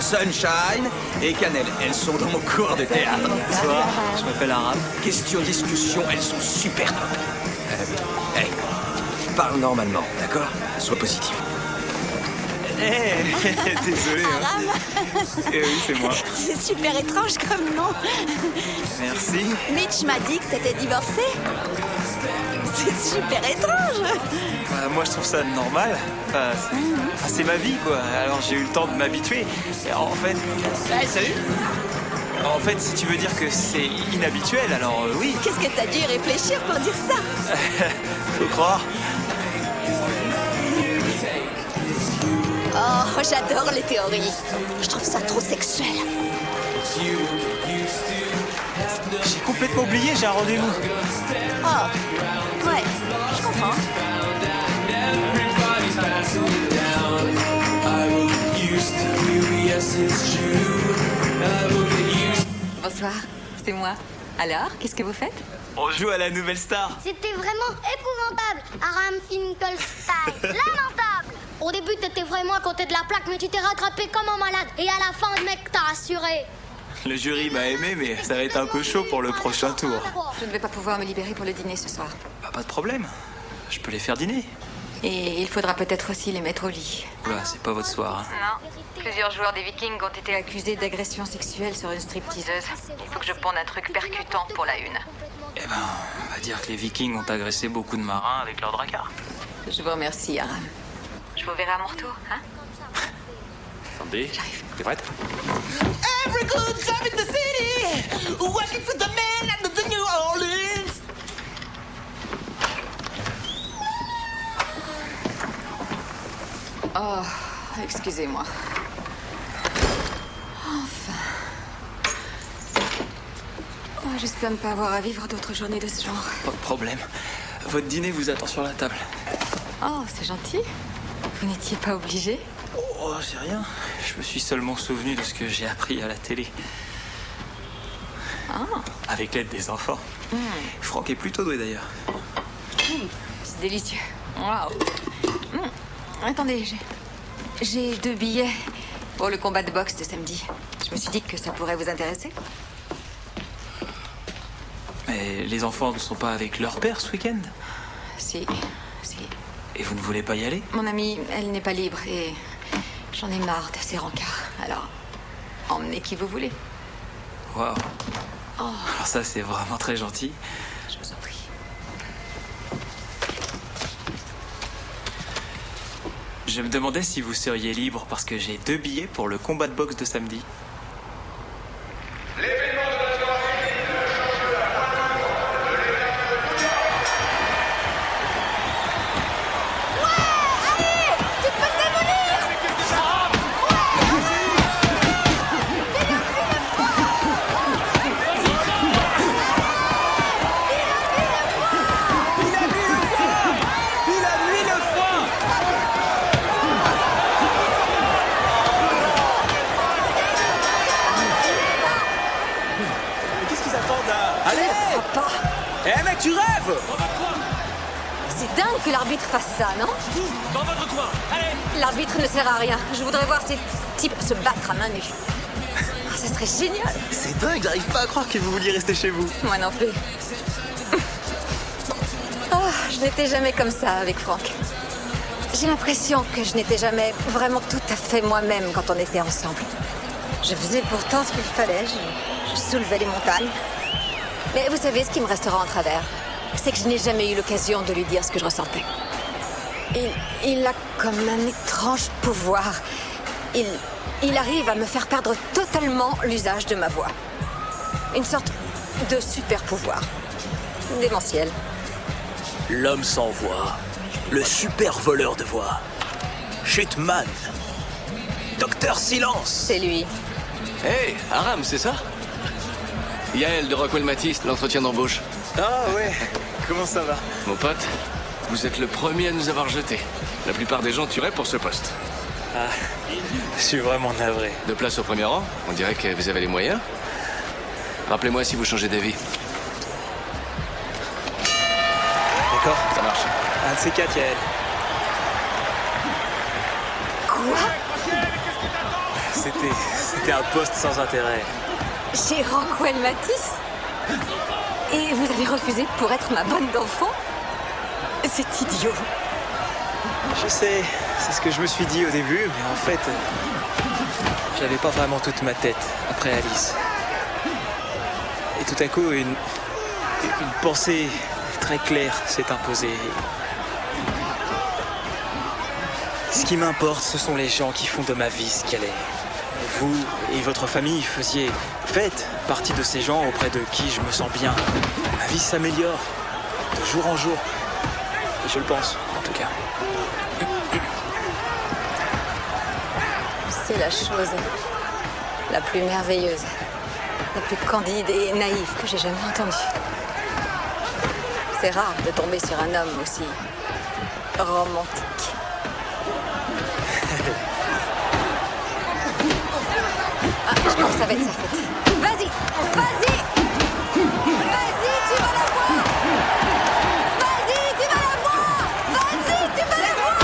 Sunshine et Cannelle. Elles sont dans mon cours de théâtre. Bonsoir, je m'appelle Aram. Question-discussion, elles sont super top. Hey, parle normalement, d'accord? Sois positif. Désolé. Aram. Oui, c'est moi. C'est super étrange comme nom. Merci. Mitch m'a dit que t'étais divorcé. C'est super étrange. Moi, je trouve ça normal. C'est ma vie, quoi. Alors, j'ai eu le temps de m'habituer. Et en fait... Hey, salut. En fait, si tu veux dire que c'est inhabituel, alors oui. Qu'est-ce que t'as dû y réfléchir pour dire ça? Faut croire. Oh, j'adore les théories. Je trouve ça trop sexuel. J'ai complètement oublié, j'ai un rendez-vous. Oh, ouais, je comprends. Bonsoir, c'est moi. Alors, qu'est-ce que vous faites? On joue à la nouvelle star. C'était vraiment épouvantable, Aram Finkelstein. Lamentable. Au début, t'étais vraiment à côté de la plaque, mais tu t'es rattrapé comme un malade. Et à la fin, le mec t'a rassuré. Le jury m'a aimé, mais ça va être un peu chaud pour le prochain tour. Je ne vais pas pouvoir me libérer pour le dîner ce soir. Bah, pas de problème. Je peux les faire dîner. Et il faudra peut-être aussi les mettre au lit. Oula, c'est pas votre soir. Hein. Non. Plusieurs joueurs des Vikings ont été accusés d'agression sexuelle sur une stripteaseuse. Il faut que je ponde un truc percutant pour la une. Eh ben, on va dire que les Vikings ont agressé beaucoup de marins avec leurs dracars. Je vous remercie, Aram. Je vous verrai à mon retour, hein? Sandy, t'es prête? Every good job in the city, working for the man at the New Orleans. Oh, excusez-moi. Enfin. Oh, j'espère ne pas avoir à vivre d'autres journées de ce genre. Pas de problème. Votre dîner vous attend sur la table. Oh, c'est gentil. Vous n'étiez pas obligé? Oh, c'est rien. Je me suis seulement souvenu de ce que j'ai appris à la télé. Ah. Avec l'aide des enfants. Franck est plutôt doué d'ailleurs. C'est délicieux. Waouh. Attendez, j'ai 2 billets pour le combat de boxe de samedi. Je me suis dit que ça pourrait vous intéresser. Mais les enfants ne sont pas avec leur père ce week-end? Si. Et vous ne voulez pas y aller? Mon amie, elle n'est pas libre et j'en ai marre de ces rencarts. Alors, emmenez qui vous voulez. Waouh. Oh. Alors ça, c'est vraiment très gentil. Je vous en prie. Je me demandais si vous seriez libre parce que j'ai 2 billets pour le combat de boxe de samedi. Eh mec, tu rêves! C'est dingue que l'arbitre fasse ça, non? Dans votre coin, allez! L'arbitre ne sert à rien. Je voudrais voir ces types se battre à main nue. Ah, ça serait génial. C'est dingue, j'arrive pas à croire que vous vouliez rester chez vous. Moi non plus. Oh, je n'étais jamais comme ça avec Franck. J'ai l'impression que je n'étais jamais vraiment tout à fait moi-même quand on était ensemble. Je faisais pourtant ce qu'il fallait. Je soulevais les montagnes. Mais vous savez, ce qui me restera en travers, c'est que je n'ai jamais eu l'occasion de lui dire ce que je ressentais. Il a comme un étrange pouvoir. Il arrive à me faire perdre totalement l'usage de ma voix. Une sorte de super pouvoir. Démentiel. L'homme sans voix. Le super voleur de voix. Shitman. Docteur Silence. C'est lui. Hey, Aram, c'est ça? Yael de Rockwell Matisse, l'entretien d'embauche. Ah ouais, comment ça va? Mon pote, vous êtes le premier à nous avoir jetés. La plupart des gens tueraient pour ce poste. Ah, je suis vraiment navré. De place au premier rang, on dirait que vous avez les moyens. Rappelez-moi si vous changez d'avis. D'accord? Ça marche. Un de ces 4, Yael. Quoi? C'était un poste sans intérêt. Chez Rockwell Matisse? Et vous avez refusé pour être ma bonne d'enfant? C'est idiot. Je sais, c'est ce que je me suis dit au début, mais en fait, j'avais pas vraiment toute ma tête après Alice. Et tout à coup, une pensée très claire s'est imposée. Ce qui m'importe, ce sont les gens qui font de ma vie ce qu'elle est. Vous et votre famille faites partie de ces gens auprès de qui je me sens bien. Ma vie s'améliore de jour en jour. Et je le pense, en tout cas. C'est la chose la plus merveilleuse, la plus candide et naïve que j'ai jamais entendue. C'est rare de tomber sur un homme aussi romantique. Ah, je crois que ça va être sa fête. Vas-y! Vas-y! Vas-y, tu vas la voir! Vas-y, tu vas la voir! Vas-y, tu vas la voir!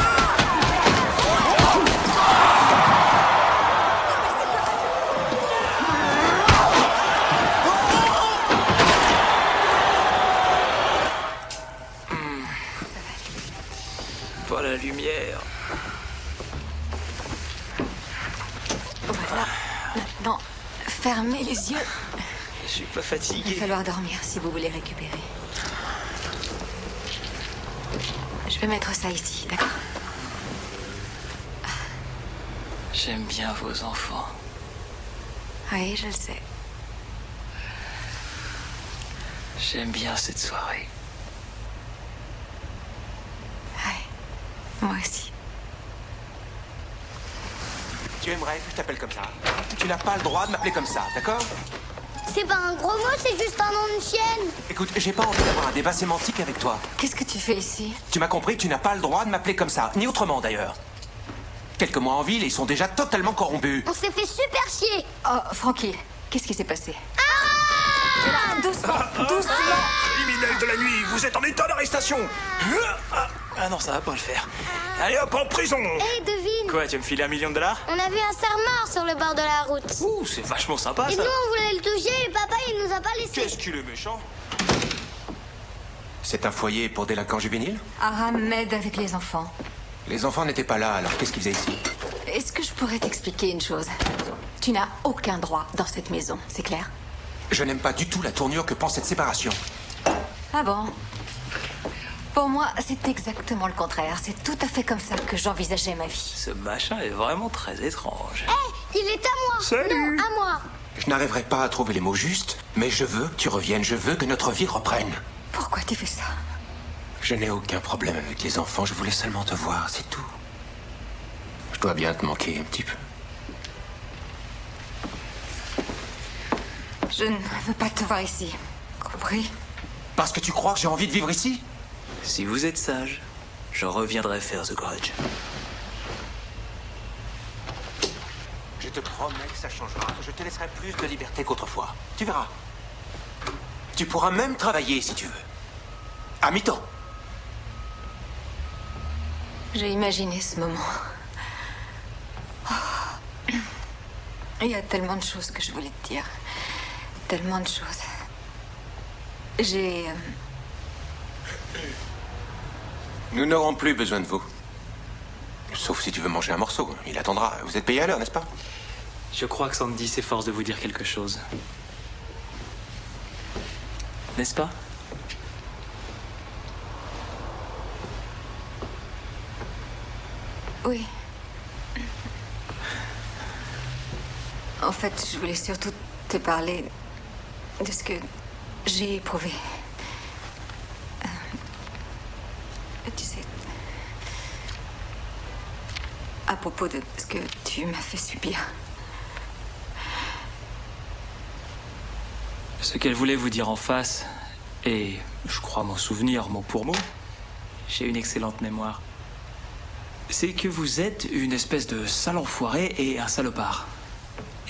Pas la lumière. Voilà. Maintenant, fermez les yeux. Je suis pas Il fatigué. va falloir dormir si vous voulez récupérer. Je vais mettre ça ici, d'accord? J'aime bien vos enfants. Oui, je le sais. J'aime bien cette soirée. Moi aussi. Tu aimerais que je t'appelle comme ça? Tu n'as pas le droit de m'appeler comme ça, d'accord? C'est pas un gros mot, c'est juste un nom de chienne. Écoute, j'ai pas envie d'avoir un débat sémantique avec toi. Qu'est-ce que tu fais ici? Tu m'as compris, tu n'as pas le droit de m'appeler comme ça, ni autrement d'ailleurs. Quelques mois en ville et ils sont déjà totalement corrompus. On s'est fait super chier. Oh, Frankie, qu'est-ce qui s'est passé? Doucement, doucement. Criminel de la nuit, vous êtes en état d'arrestation. Ah non, ça va pas le faire. Allez hop, en prison. Hé, devine. Quoi, tu vas me filer $1 million? On a vu un cerf-mort sur le bord de la route. Ouh, c'est vachement sympa Et ça. nous, on voulait le toucher et papa, il nous a pas laissé. Qu'est-ce qu'il est méchant. C'est un foyer pour délinquants juvéniles? Aram m'aide avec les enfants. Les enfants n'étaient pas là, alors qu'est-ce qu'ils faisaient ici? Est-ce que je pourrais t'expliquer une chose? Tu n'as aucun droit dans cette maison, c'est clair? Je n'aime pas du tout la tournure que prend cette séparation. Ah bon? Pour moi, c'est exactement le contraire. C'est tout à fait comme ça que j'envisageais ma vie. Ce machin est vraiment très étrange. Hé, il est à moi. Salut. Non, à moi. Je n'arriverai pas à trouver les mots justes, mais je veux que tu reviennes, je veux que notre vie reprenne. Pourquoi tu fais ça? Je n'ai aucun problème avec les enfants, je voulais seulement te voir, c'est tout. Je dois bien te manquer un petit peu. Je ne veux pas te voir ici. Compris? Parce que tu crois que j'ai envie de vivre ici? Si vous êtes sage, je reviendrai faire The Grudge. Je te promets que ça changera. Je te laisserai plus de liberté qu'autrefois. Tu verras. Tu pourras même travailler si tu veux. À mi-temps. J'ai imaginé ce moment. Oh. Il y a tellement de choses que je voulais te dire. Tellement de choses. J'ai... Nous n'aurons plus besoin de vous. Sauf si tu veux manger un morceau. Il attendra. Vous êtes payé à l'heure, n'est-ce pas? Je crois que Sandy s'efforce de vous dire quelque chose. N'est-ce pas? Oui. En fait, je voulais surtout te parler de ce que j'ai éprouvé. Tu sais, à propos de ce que tu m'as fait subir. Ce qu'elle voulait vous dire en face, et je crois m'en souvenir mot pour mot, j'ai une excellente mémoire, c'est que vous êtes une espèce de sale enfoiré et un salopard.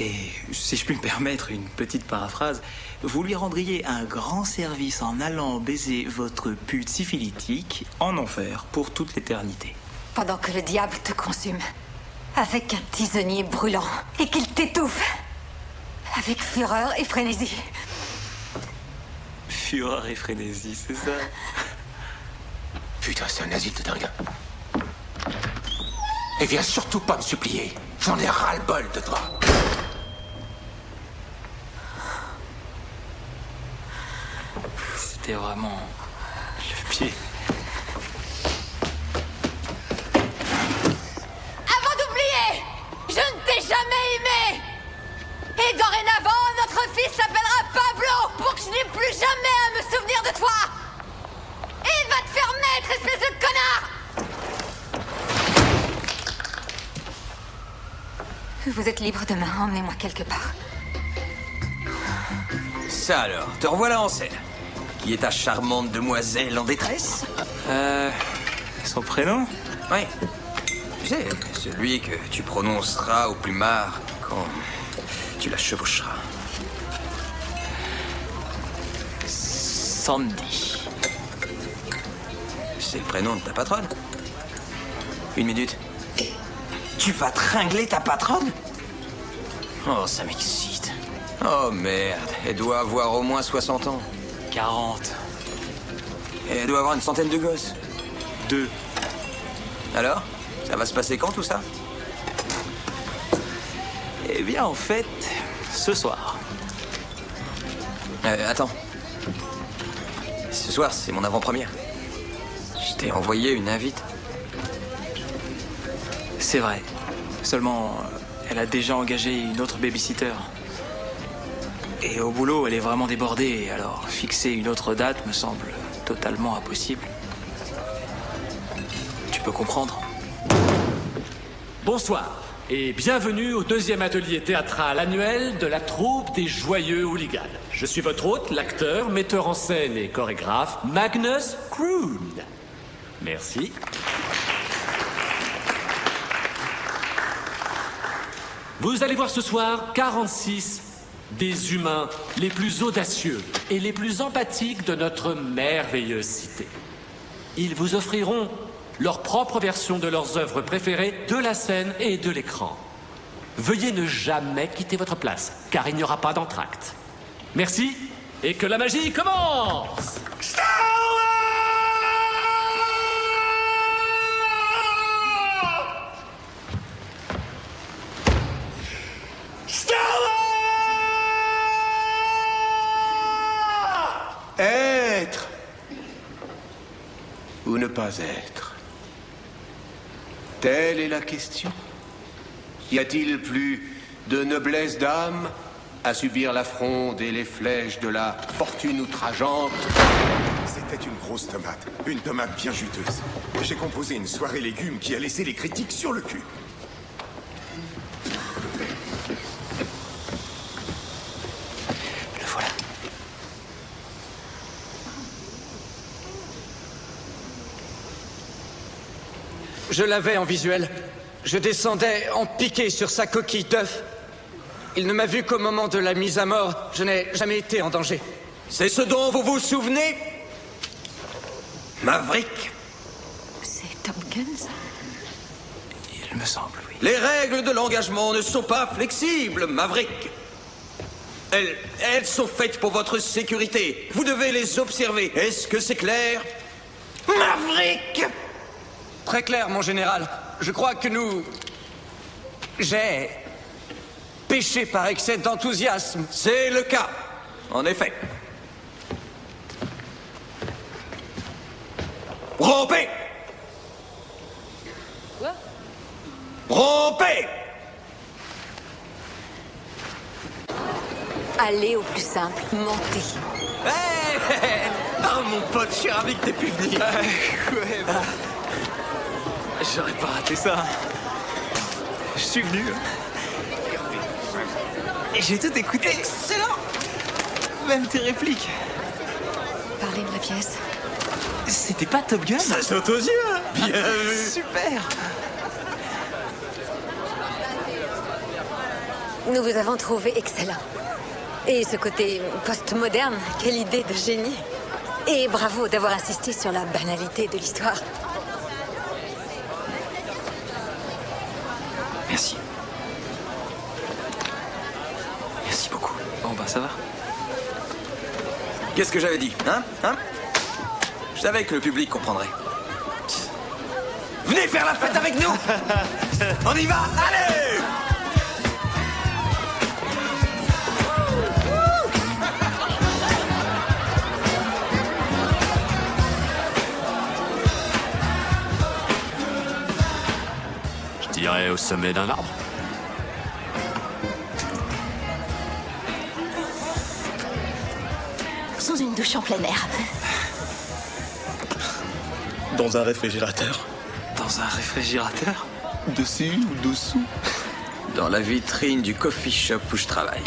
Et si je puis me permettre une petite paraphrase, vous lui rendriez un grand service en allant baiser votre pute syphilitique en enfer pour toute l'éternité. Pendant que le diable te consume, avec un tisonnier brûlant, et qu'il t'étouffe, avec fureur et frénésie. Fureur et frénésie, c'est ça? Putain, c'est un asile de dingue. Et viens surtout pas me supplier. J'en ai ras-le-bol de toi. C'était vraiment le pied. Avant d'oublier, je ne t'ai jamais aimé. Et dorénavant, notre fils s'appellera Pablo pour que je n'ai plus jamais à me souvenir de toi. Et va te faire mettre, espèce de connard. Vous êtes libre demain, emmenez-moi quelque part. Ça alors, te revoilà en scène. Qui est ta charmante demoiselle en détresse? Son prénom? Oui. Tu sais, celui que tu prononceras au plumard quand tu la chevaucheras. Sandy. C'est le prénom de ta patronne? Une minute. Tu vas tringler ta patronne? Oh, ça m'excite. Oh merde, elle doit avoir au moins 60 ans. 40. Et elle doit avoir une centaine de gosses. 2. Alors? Ça va se passer quand tout ça? Eh bien, en fait, ce soir. Attends. Ce soir, c'est mon avant-première. Je t'ai envoyé une invite. C'est vrai. Seulement, elle a déjà engagé une autre babysitter. Et au boulot, elle est vraiment débordée, alors fixer une autre date me semble totalement impossible. Tu peux comprendre? Bonsoir. et bienvenue au 2e atelier théâtral annuel de la troupe des Joyeux Hooligans. Je suis votre hôte, l'acteur, metteur en scène et chorégraphe, Magnus Kroon. Merci. Vous allez voir ce soir 46 des humains les plus audacieux et les plus empathiques de notre merveilleuse cité. Ils vous offriront leur propre version de leurs œuvres préférées de la scène et de l'écran. Veuillez ne jamais quitter votre place, car il n'y aura pas d'entracte. Merci, et que la magie commence! Être ou ne pas être? Telle est la question. Y a-t-il plus de noblesse d'âme à subir la fronde et les flèches de la fortune outrageante? C'était une grosse tomate, une tomate bien juteuse. J'ai composé une soirée légumes qui a laissé les critiques sur le cul. Je l'avais en visuel. Je descendais en piqué sur sa coquille d'œuf. Il ne m'a vu qu'au moment de la mise à mort. Je n'ai jamais été en danger. C'est ce dont vous vous souvenez, Maverick? C'est Top Gun, ça? Il me semble, oui. Les règles de l'engagement ne sont pas flexibles, Maverick. Elles sont faites pour votre sécurité. Vous devez les observer. Est-ce que c'est clair, Maverick? Très clair, mon général. Je crois que j'ai péché par excès d'enthousiasme. C'est le cas, en effet. Rompez! Quoi? Rompez! Allez au plus simple, montez. Oh mon pote, je suis ravi que t'aies pu venir. J'aurais pas raté ça. Je suis venu. Et j'ai tout écouté. Excellent! Même tes répliques. Parlez de la pièce. C'était pas Top Gun? Ça saute aux yeux. Bien vu. Super. Nous vous avons trouvé excellent. Et ce côté post-moderne, quelle idée de génie. Et bravo d'avoir insisté sur la banalité de l'histoire. Merci. Merci beaucoup. Bon bah ça va. Qu'est-ce que j'avais dit, hein? Je savais que le public comprendrait. Venez faire la fête avec nous. On y va, allez! Je dirais au sommet d'un arbre. Sous une douche en plein air. Dans un réfrigérateur. Dans un réfrigérateur? Dessus ou dessous? Dans la vitrine du coffee shop où je travaille.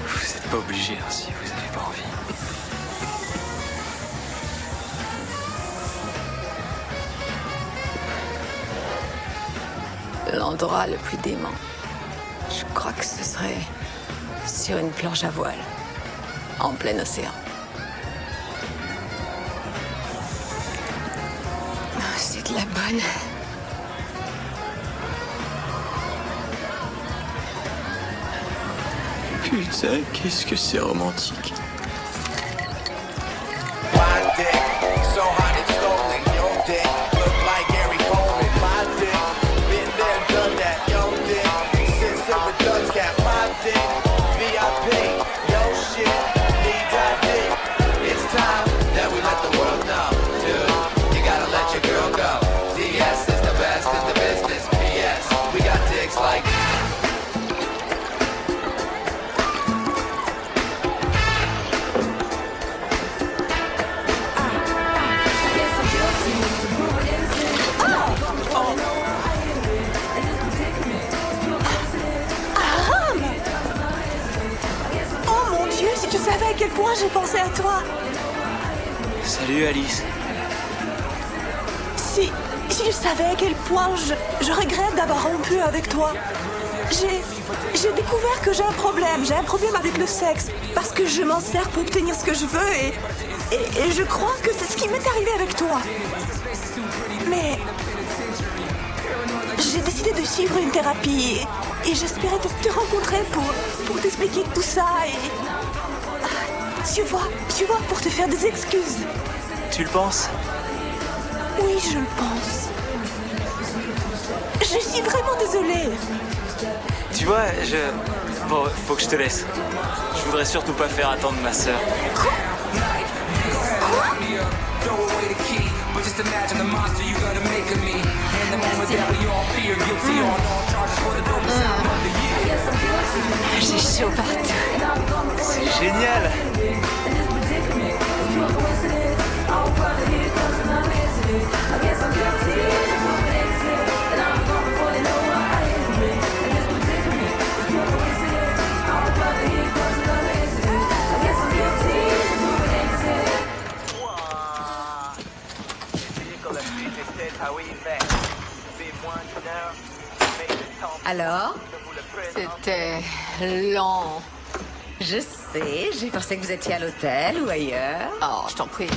Vous n'êtes pas obligé hein, si vous n'avez pas envie. L'endroit le plus dément. Je crois que ce serait sur une planche à voile, en plein océan. C'est de la bonne. Putain, qu'est-ce que c'est romantique. à quel point j'ai pensé à toi. Salut Alice. Si tu savais à quel point je regrette d'avoir rompu avec toi. J'ai découvert que j'ai un problème. J'ai un problème avec le sexe. Parce que je m'en sers pour obtenir ce que je veux et je crois que c'est ce qui m'est arrivé avec toi. Mais j'ai décidé de suivre une thérapie et j'espérais te rencontrer pour t'expliquer tout ça et... Tu vois, pour te faire des excuses. Tu le penses? Oui, je le pense. Je suis vraiment désolée. Tu vois, Bon, faut que je te laisse. Je voudrais surtout pas faire attendre ma sœur. J'ai chaud partout. C'est génial. Alors? C'était long. Je sais, j'ai pensé que vous étiez à l'hôtel ou ailleurs. Oh, je t'en prie.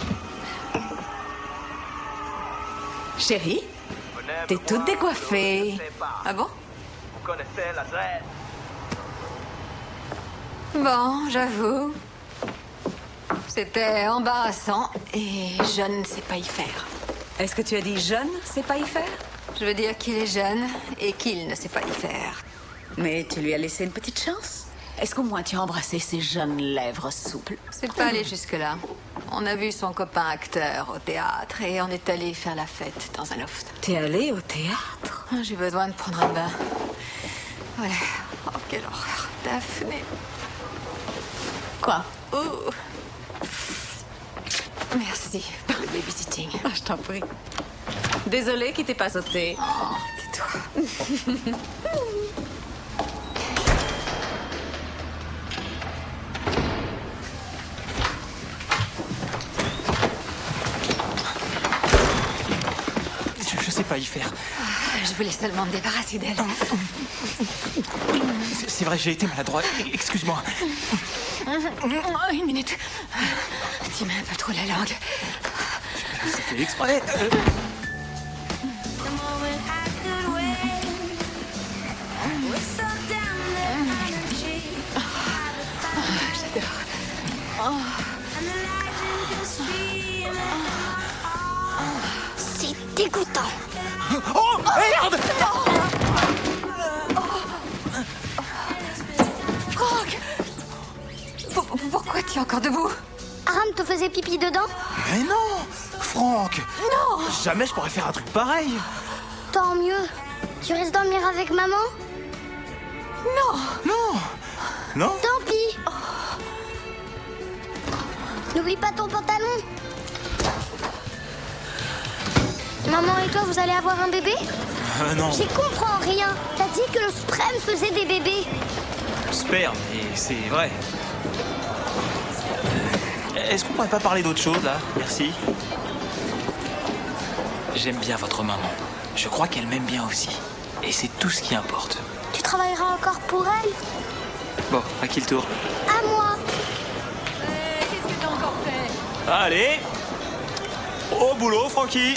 Chérie, t'es toute décoiffée. Ah bon? Vous connaissez l'adresse? Bon, j'avoue. C'était embarrassant et je ne sais pas y faire. Est-ce que tu as dit je ne sais pas y faire? Je veux dire qu'il est jeune et qu'il ne sait pas y faire. Mais tu lui as laissé une petite chance? Est-ce qu'au moins tu as embrassé ses jeunes lèvres souples? C'est pas allé jusque-là. On a vu son copain acteur au théâtre et on est allé faire la fête dans un loft. T'es allé au théâtre? J'ai besoin de prendre un bain. Voilà. Oh, quelle horreur. Daphné. Quoi? Oh. Merci pour le babysitting. Oh, je t'en prie. Désolée qu'il t'ait pas sauté. Oh, tais-toi. Je sais pas y faire. Je voulais seulement me débarrasser d'elle. C'est vrai, j'ai été maladroit. Excuse-moi. Une minute. Tu m'as un peu trop la langue. Ça fait exprès. J'adore. C'est dégoûtant. Oh, merde! Franck! Pourquoi tu es encore debout? Aram te faisait pipi dedans? Mais non! Franck! Non! Jamais je pourrais faire un truc pareil! Tant mieux. Tu restes dormir avec maman? Non! Non! Non? Tant pis. N'oublie pas ton pantalon. Maman et toi, vous allez avoir un bébé? Non. J'y comprends rien. T'as dit que le sperme faisait des bébés. Sperme, et c'est vrai. Est-ce qu'on pourrait pas parler d'autre chose, là? Merci. J'aime bien votre maman. Je crois qu'elle m'aime bien aussi. Et c'est tout ce qui importe. Tu travailleras encore pour elle? Bon, à qui le tour? À moi. Qu'est-ce que t'as encore fait? Allez! Au boulot, Francky!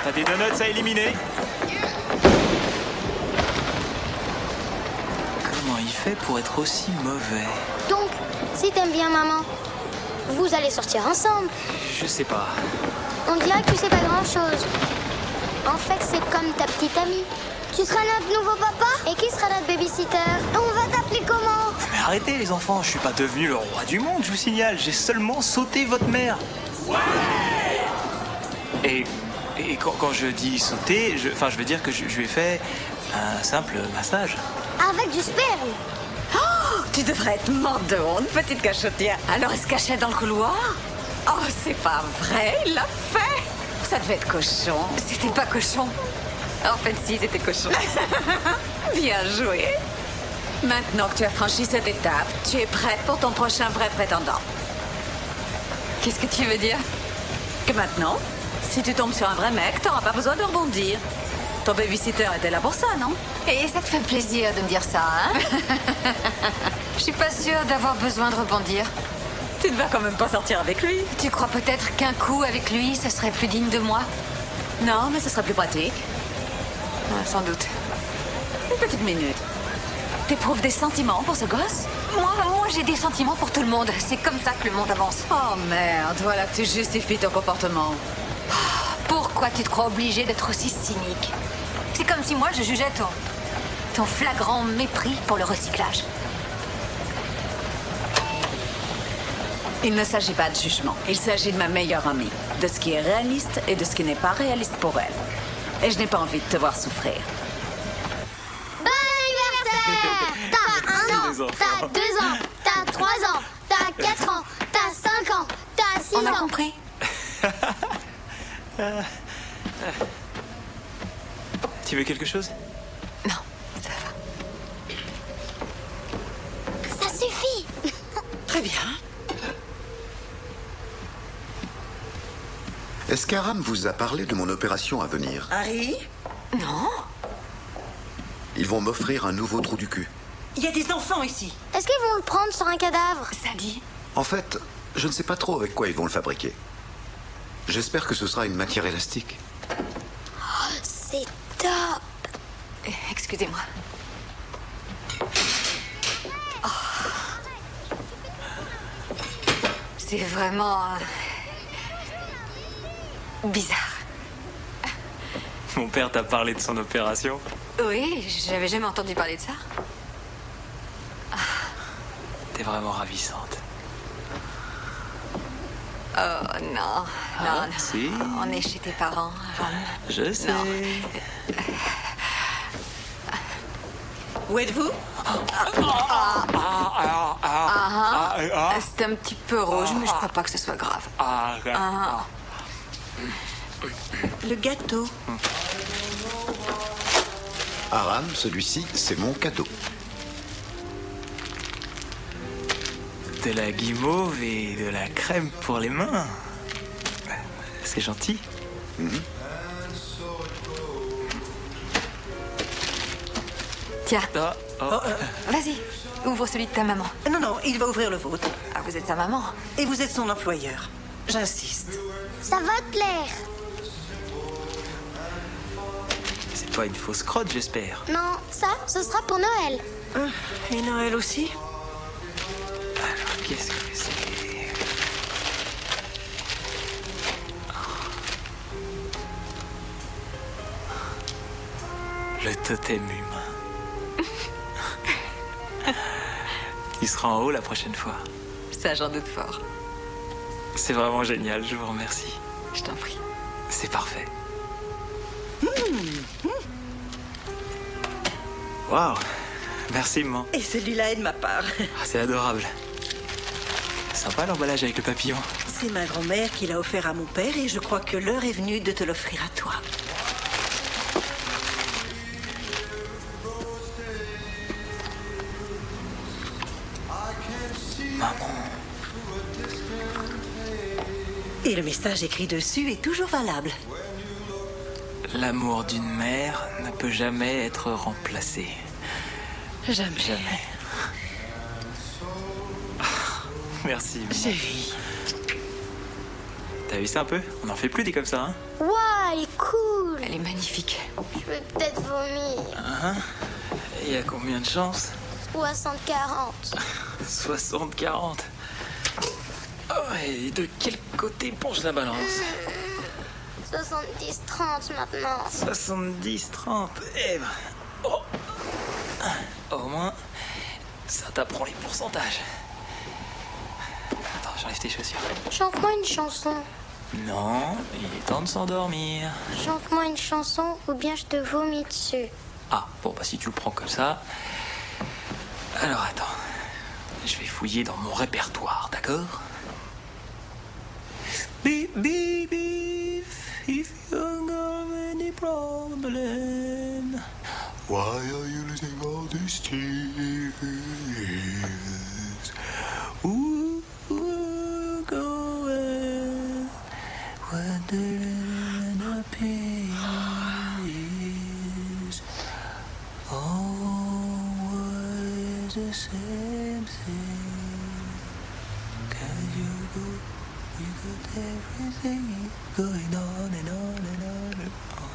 T'as des donuts à éliminer? Comment il fait pour être aussi mauvais? Donc, si t'aimes bien maman, vous allez sortir ensemble. Je sais pas. On dirait que tu sais pas grand-chose. En fait, c'est comme ta petite amie. Tu seras notre nouveau papa et qui sera notre babysitter? On va t'appeler comment? Mais arrêtez les enfants, je suis pas devenu le roi du monde, je vous signale. J'ai seulement sauté votre mère. Ouais! Et quand je dis sauter, je veux dire que je lui ai fait un simple massage. Avec du sperme. Oh, tu devrais être morte de honte, petite cachotière. Alors elle se cachait dans le couloir? Oh, c'est pas vrai, il l'a fait. Ça devait être cochon. C'était pas cochon. En fait, si, c'était cochon. Bien joué. Maintenant que tu as franchi cette étape, tu es prête pour ton prochain vrai prétendant. Qu'est-ce que tu veux dire? Que maintenant, si tu tombes sur un vrai mec, t'auras pas besoin de rebondir. Ton babysitter était là pour ça, non? Et ça te fait plaisir de me dire ça, hein? Je suis pas sûre d'avoir besoin de rebondir. Tu ne vas quand même pas sortir avec lui. Tu crois peut-être qu'un coup avec lui, ce serait plus digne de moi? Non, mais ce serait plus pratique. Ouais, sans doute. Une petite minute. T'éprouves des sentiments pour ce gosse? Moi, j'ai des sentiments pour tout le monde. C'est comme ça que le monde avance. Oh merde, voilà que tu justifies ton comportement. Pourquoi tu te crois obligé d'être aussi cynique? C'est comme si moi je jugeais ton flagrant mépris pour le recyclage. Il ne s'agit pas de jugement. Il s'agit de ma meilleure amie. De ce qui est réaliste et de ce qui n'est pas réaliste pour elle. Et je n'ai pas envie de te voir souffrir. Bon anniversaire! T'as 1 an, t'as 2 ans, t'as 3 ans, t'as 4 ans, t'as 5 ans, t'as 6 ans. On a compris? Tu veux quelque chose? Non, ça va. Ça suffit. Très bien. Est-ce qu'Aram vous a parlé de mon opération à venir? Harry? Non. Ils vont m'offrir un nouveau trou du cul. Il y a des enfants ici. Est-ce qu'ils vont le prendre sur un cadavre? Ça dit. En fait, je ne sais pas trop avec quoi ils vont le fabriquer. J'espère que ce sera une matière élastique. Oh, c'est top. Excusez-moi. Oh. C'est vraiment... bizarre. Mon père t'a parlé de son opération? Oui, j'avais jamais entendu parler de ça. T'es vraiment ravissante. Oh non, non, non. Si. On est chez tes parents, Ram. Je sais. Non. Où êtes-vous? C'est un petit peu rouge, mais je crois pas que ce soit grave. Le gâteau. Aram, celui-ci, c'est mon cadeau. De la guimauve et de la crème pour les mains. C'est gentil. Tiens. Oh. Vas-y, ouvre celui de ta maman. Non, non, il va ouvrir le vôtre. Ah, vous êtes sa maman. Et vous êtes son employeur. J'insiste. Ça va te plaire. C'est pas une fausse crotte, j'espère. Non, ça, ce sera pour Noël. Et Noël aussi? Alors, qu'est-ce que c'est? Le totem humain. Tu seras en haut la prochaine fois. Ça, j'en doute fort. C'est vraiment génial, je vous remercie. Je t'en prie. C'est parfait. Waouh! Merci, maman. Et celui-là est de ma part. Ah, c'est adorable. Sympa l'emballage avec le papillon. C'est ma grand-mère qui l'a offert à mon père et je crois que l'heure est venue de te l'offrir à toi. Maman. Et le message écrit dessus est toujours valable. L'amour d'une mère ne peut jamais être remplacé. Jamais. Jamais. Merci. maman. Chérie. T'as vu ça un peu? On n'en fait plus des comme ça, hein? Waouh, elle est cool. Elle est magnifique. Je vais peut-être vomir. Il y a combien de chances? 60-40. 60-40. Oh, et de quel côté penche la balance? 70-30 maintenant. 70-30. Eh ben. Oh. Au moins, ça t'apprend les pourcentages. Attends, j'enlève tes chaussures. Chante-moi une chanson. Non, il est temps de s'endormir. Chante-moi une chanson ou bien je te vomis dessus. Ah, bon, bah si tu le prends comme ça. Alors attends. Je vais fouiller dans mon répertoire, d'accord? Beep, beep, beep, if you got any problem, why are you listening all these tears? Ooh, go away. the same thing. Can you go? We got everything going on and on and on and on.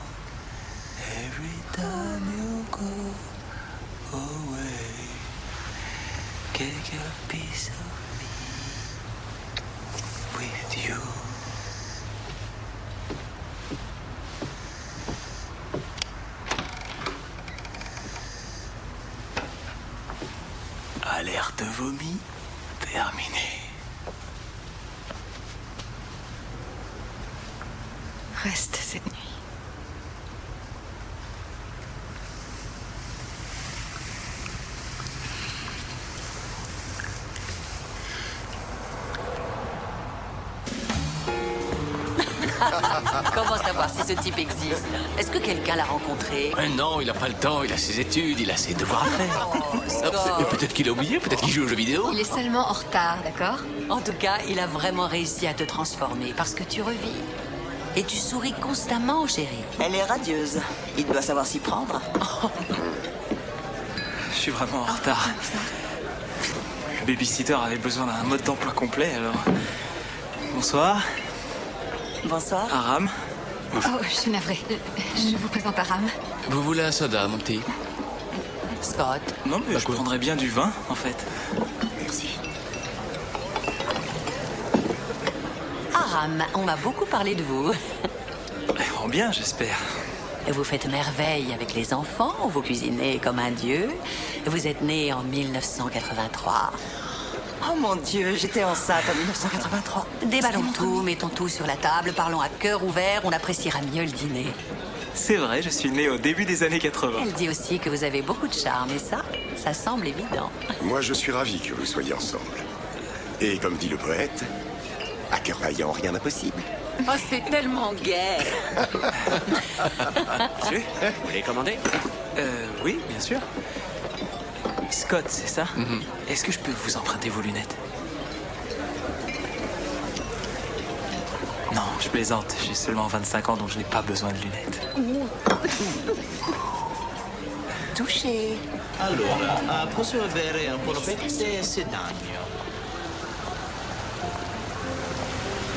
Every time you go away, take a piece of me with you. Alerte vomi, terminé. Reste cette nuit. Comment savoir si ce type existe? Est-ce que quelqu'un l'a rencontré? Non, il a pas le temps, il a ses études, il a ses devoirs à faire. Scott. Peut-être qu'il a oublié, peut-être qu'il joue aux jeux vidéo. Il est seulement en retard, d'accord? En tout cas, il a vraiment réussi à te transformer parce que tu revis. Et tu souris constamment, chérie. Elle est radieuse. Il doit savoir s'y prendre. Je suis vraiment en retard. Le babysitter avait besoin d'un mode d'emploi complet, alors... Bonsoir. Bonsoir. Aram. Oh, je suis navrée. Je vous présente Aram. Vous voulez un soda, mon petit? Scott. Non, mais je prendrais bien du vin, en fait. Merci. Aram, on m'a beaucoup parlé de vous. En bien, j'espère. Vous faites merveille avec les enfants, vous cuisinez comme un dieu. Vous êtes né en 1983. Oh mon Dieu, j'étais enceinte en 1983. Déballons tout, mettons tout sur la table, parlons à cœur ouvert, on appréciera mieux le dîner. C'est vrai, je suis né au début des années 80. Elle dit aussi que vous avez beaucoup de charme, et ça semble évident. Moi, je suis ravi que vous soyez ensemble. Et comme dit le poète, à cœur vaillant, rien d'impossible. Oh, c'est tellement gai. Monsieur, vous voulez commander? Oui, bien sûr. Scott, c'est ça? Est-ce que je peux vous emprunter vos lunettes? Non, je plaisante. J'ai seulement 25 ans, donc je n'ai pas besoin de lunettes. Touché. Allora, posso avere un polpette sedagno?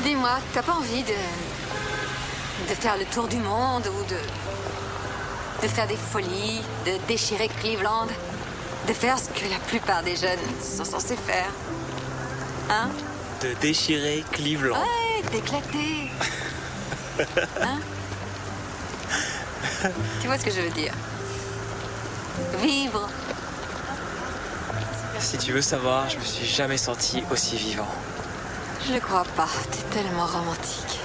Dis-moi, t'as pas envie de faire le tour du monde ou de faire des folies, de déchirer Cleveland, de faire ce que la plupart des jeunes sont censés faire? Hein? De déchirer Cleveland. Ouais, d'éclater. Hein? Tu vois ce que je veux dire? Vivre. Si tu veux savoir, je me suis jamais senti aussi vivant. Je le crois pas, t'es tellement romantique.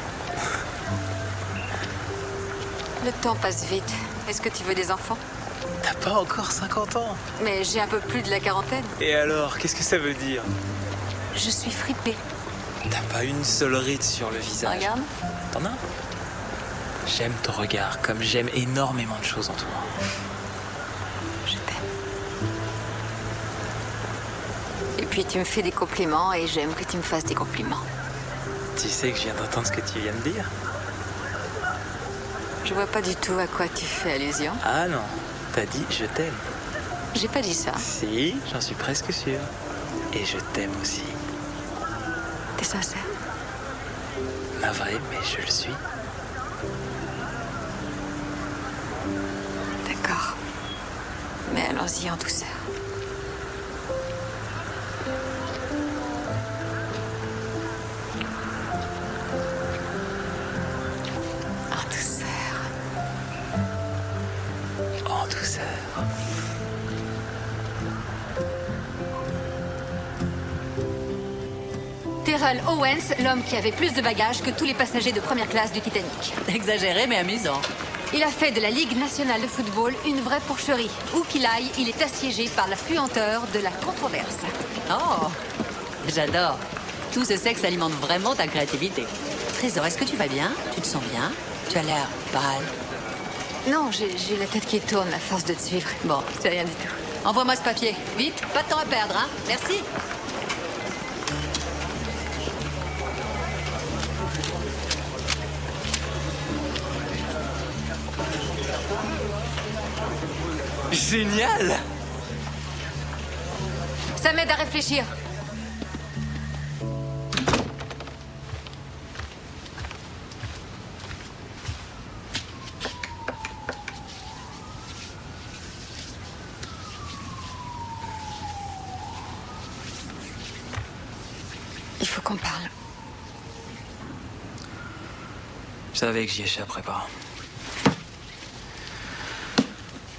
Le temps passe vite. Est-ce que tu veux des enfants? T'as pas encore 50 ans. Mais j'ai un peu plus de la quarantaine. Et alors, qu'est-ce que ça veut dire? Je suis fripée. T'as pas une seule ride sur le visage. Regarde. T'en as? J'aime ton regard, comme j'aime énormément de choses en toi. Je t'aime. Et puis tu me fais des compliments et j'aime que tu me fasses des compliments. Tu sais que je viens d'entendre ce que tu viens de dire? Je vois pas du tout à quoi tu fais allusion. Ah non, t'as dit je t'aime. J'ai pas dit ça. Si, j'en suis presque sûr. Et je t'aime aussi. T'es sincère? Navré, mais je le suis. D'accord. Mais allons-y en douceur. En douceur. En douceur. Terrell Owens, l'homme qui avait plus de bagages que tous les passagers de première classe du Titanic. Exagéré mais amusant. Il a fait de la Ligue nationale de football une vraie porcherie. Où qu'il aille, il est assiégé par la puanteur de la controverse. Oh, j'adore. Tout ce sexe alimente vraiment ta créativité. Trésor, est-ce que tu vas bien? Tu te sens bien? Tu as l'air pâle. Non, j'ai la tête qui tourne à force de te suivre. Bon, c'est rien du tout. Envoie-moi ce papier. Vite, pas de temps à perdre, hein? Merci. Génial! Ça m'aide à réfléchir. Il faut qu'on parle. Je savais que j'y échapperais pas.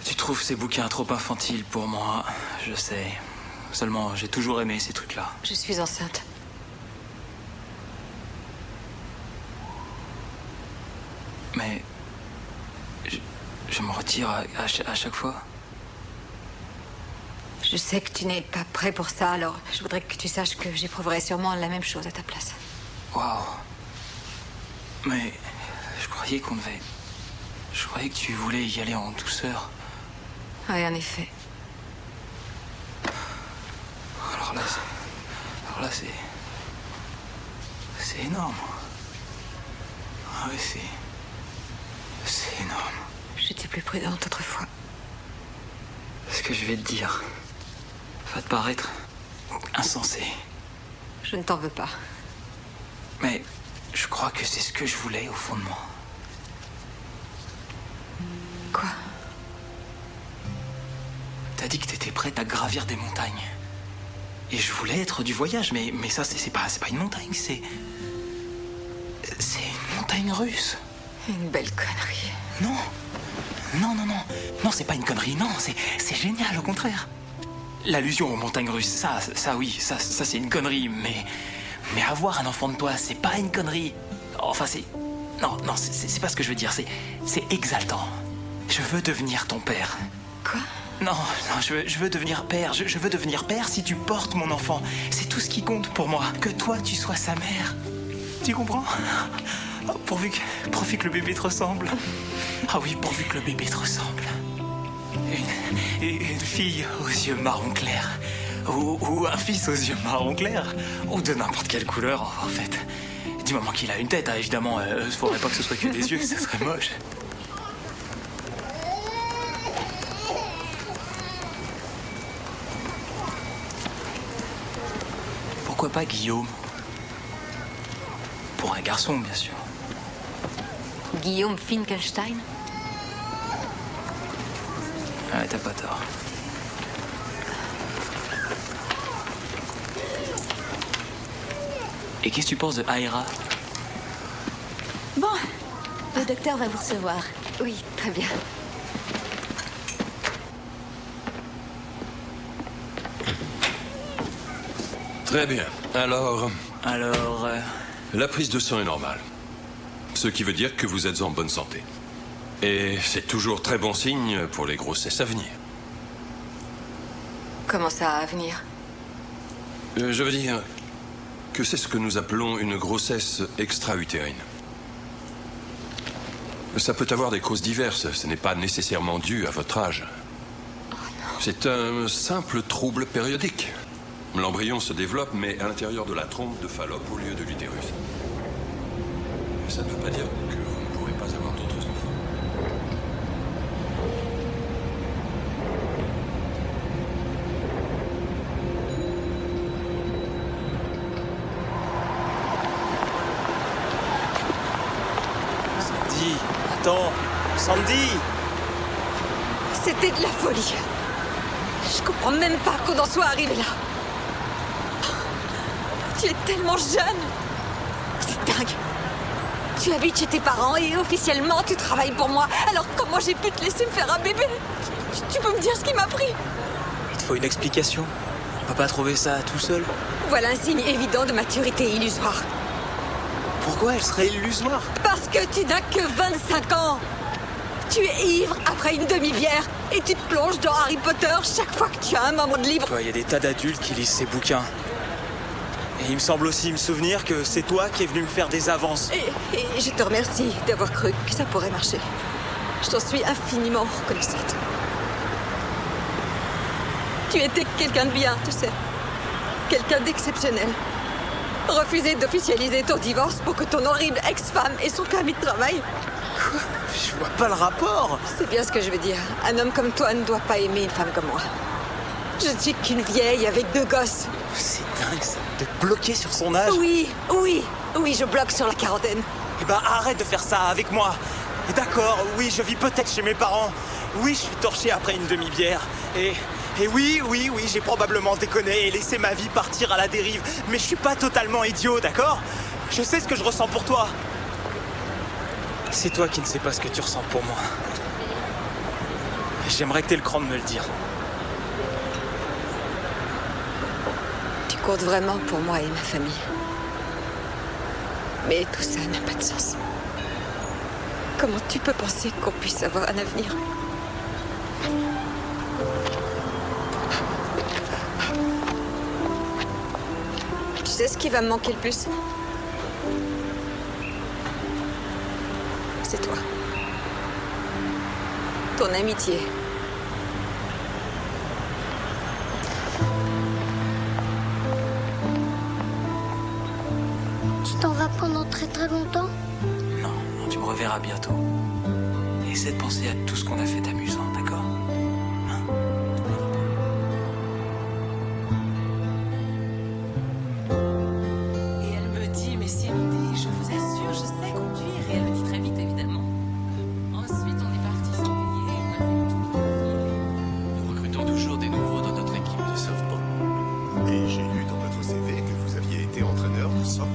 Tu trouves ces bouquins trop infantiles pour moi, je sais. Seulement, j'ai toujours aimé ces trucs-là. Je suis enceinte. Mais... Je me retire à chaque fois. Je sais que tu n'es pas prêt pour ça, alors je voudrais que tu saches que j'éprouverais sûrement la même chose à ta place. Waouh. Mais je croyais qu'on devait... Je croyais que tu voulais y aller en douceur. Oui, en effet. Alors là, c'est énorme. Ah oui, c'est énorme. J'étais plus prudente autrefois. Ce que je vais te dire va te paraître insensé. Je ne t'en veux pas. Mais je crois que c'est ce que je voulais au fond de moi. Quoi? T'as dit que t'étais prête à gravir des montagnes. Et je voulais être du voyage, mais ça, c'est pas une montagne, c'est une montagne russe. Une belle connerie. Non, c'est pas une connerie, non, c'est génial, au contraire. L'allusion aux montagnes russes, ça oui, ça c'est une connerie, mais avoir un enfant de toi, c'est pas une connerie. Enfin, Non, c'est pas ce que je veux dire, c'est exaltant. Je veux devenir ton père. Quoi? Non, je veux devenir père. Je veux devenir père si tu portes mon enfant. C'est tout ce qui compte pour moi. Que toi, tu sois sa mère. Tu comprends? Oh, pourvu que le bébé te ressemble. Ah oui, pourvu que le bébé te ressemble. Une fille aux yeux marron clair. Ou un fils aux yeux marron clair. Ou de n'importe quelle couleur, en fait. Du moment qu'il a une tête, hein, évidemment. Faudrait pas que ce soit que des yeux, ça serait moche. Pourquoi pas Guillaume? Pour un garçon, bien sûr. Guillaume Finkelstein? Ouais, t'as pas tort. Et qu'est-ce que tu penses de Aira? Bon, le docteur va vous recevoir. Oui, très bien. Très bien. Alors... Alors... La prise de sang est normale. Ce qui veut dire que vous êtes en bonne santé. Et c'est toujours très bon signe pour les grossesses à venir. Comment ça, à venir? Je veux dire que c'est ce que nous appelons une grossesse extra-utérine. Ça peut avoir des causes diverses, ce n'est pas nécessairement dû à votre âge. Oh non. C'est un simple trouble périodique. L'embryon se développe, mais à l'intérieur de la trompe de Fallope au lieu de l'utérus. Ça ne veut pas dire que vous ne pourrez pas avoir d'autres enfants. Sandy, attends, Sandy! C'était de la folie. Je comprends même pas qu'on en soit arrivé là. Tu es tellement jeune. C'est dingue. Tu habites chez tes parents et officiellement tu travailles pour moi. Alors comment j'ai pu te laisser me faire un bébé? Tu peux me dire ce qui m'a pris? Il te faut une explication. On peut pas trouver ça tout seul. Voilà un signe évident de maturité illusoire. Pourquoi elle serait illusoire? Parce que tu n'as que 25 ans. Tu es ivre après une demi-bière et tu te plonges dans Harry Potter chaque fois que tu as un moment de libre. Il y a des tas d'adultes qui lisent ces bouquins. Et il me semble aussi me souvenir que c'est toi qui es venu me faire des avances. Et je te remercie d'avoir cru que ça pourrait marcher. Je t'en suis infiniment reconnaissante. Tu étais quelqu'un de bien, tu sais. Quelqu'un d'exceptionnel. Refuser d'officialiser ton divorce pour que ton horrible ex-femme ait son permis de travail. Quoi? Je vois pas le rapport. C'est bien ce que je veux dire. Un homme comme toi ne doit pas aimer une femme comme moi. Je ne suis qu'une vieille avec 2 gosses. C'est dingue ça, de bloquer sur son âge. Oui, je bloque sur la quarantaine. Eh ben arrête de faire ça avec moi. D'accord, oui, je vis peut-être chez mes parents. Oui, je suis torché après une demi-bière. Et oui, j'ai probablement déconné et laissé ma vie partir à la dérive. Mais je suis pas totalement idiot, d'accord? Je sais ce que je ressens pour toi. C'est toi qui ne sais pas ce que tu ressens pour moi. J'aimerais que t'aies le cran de me le dire. Tu comptes vraiment pour moi et ma famille. Mais tout ça n'a pas de sens. Comment tu peux penser qu'on puisse avoir un avenir? Tu sais ce qui va me manquer le plus? C'est toi. Ton amitié. Tu t'en vas pendant très très longtemps? Non, tu me reverras bientôt. Et essaie de penser à tout ce qu'on a fait d'amusant, d'accord? Et elle me dit, mais Cindy, je vous assure, je sais conduire. Et elle me dit très vite, évidemment. Ensuite, on est parti s'ennuyer. Nous recrutons toujours des nouveaux dans notre équipe de softball. Et j'ai lu dans votre CV que vous aviez été entraîneur de softball.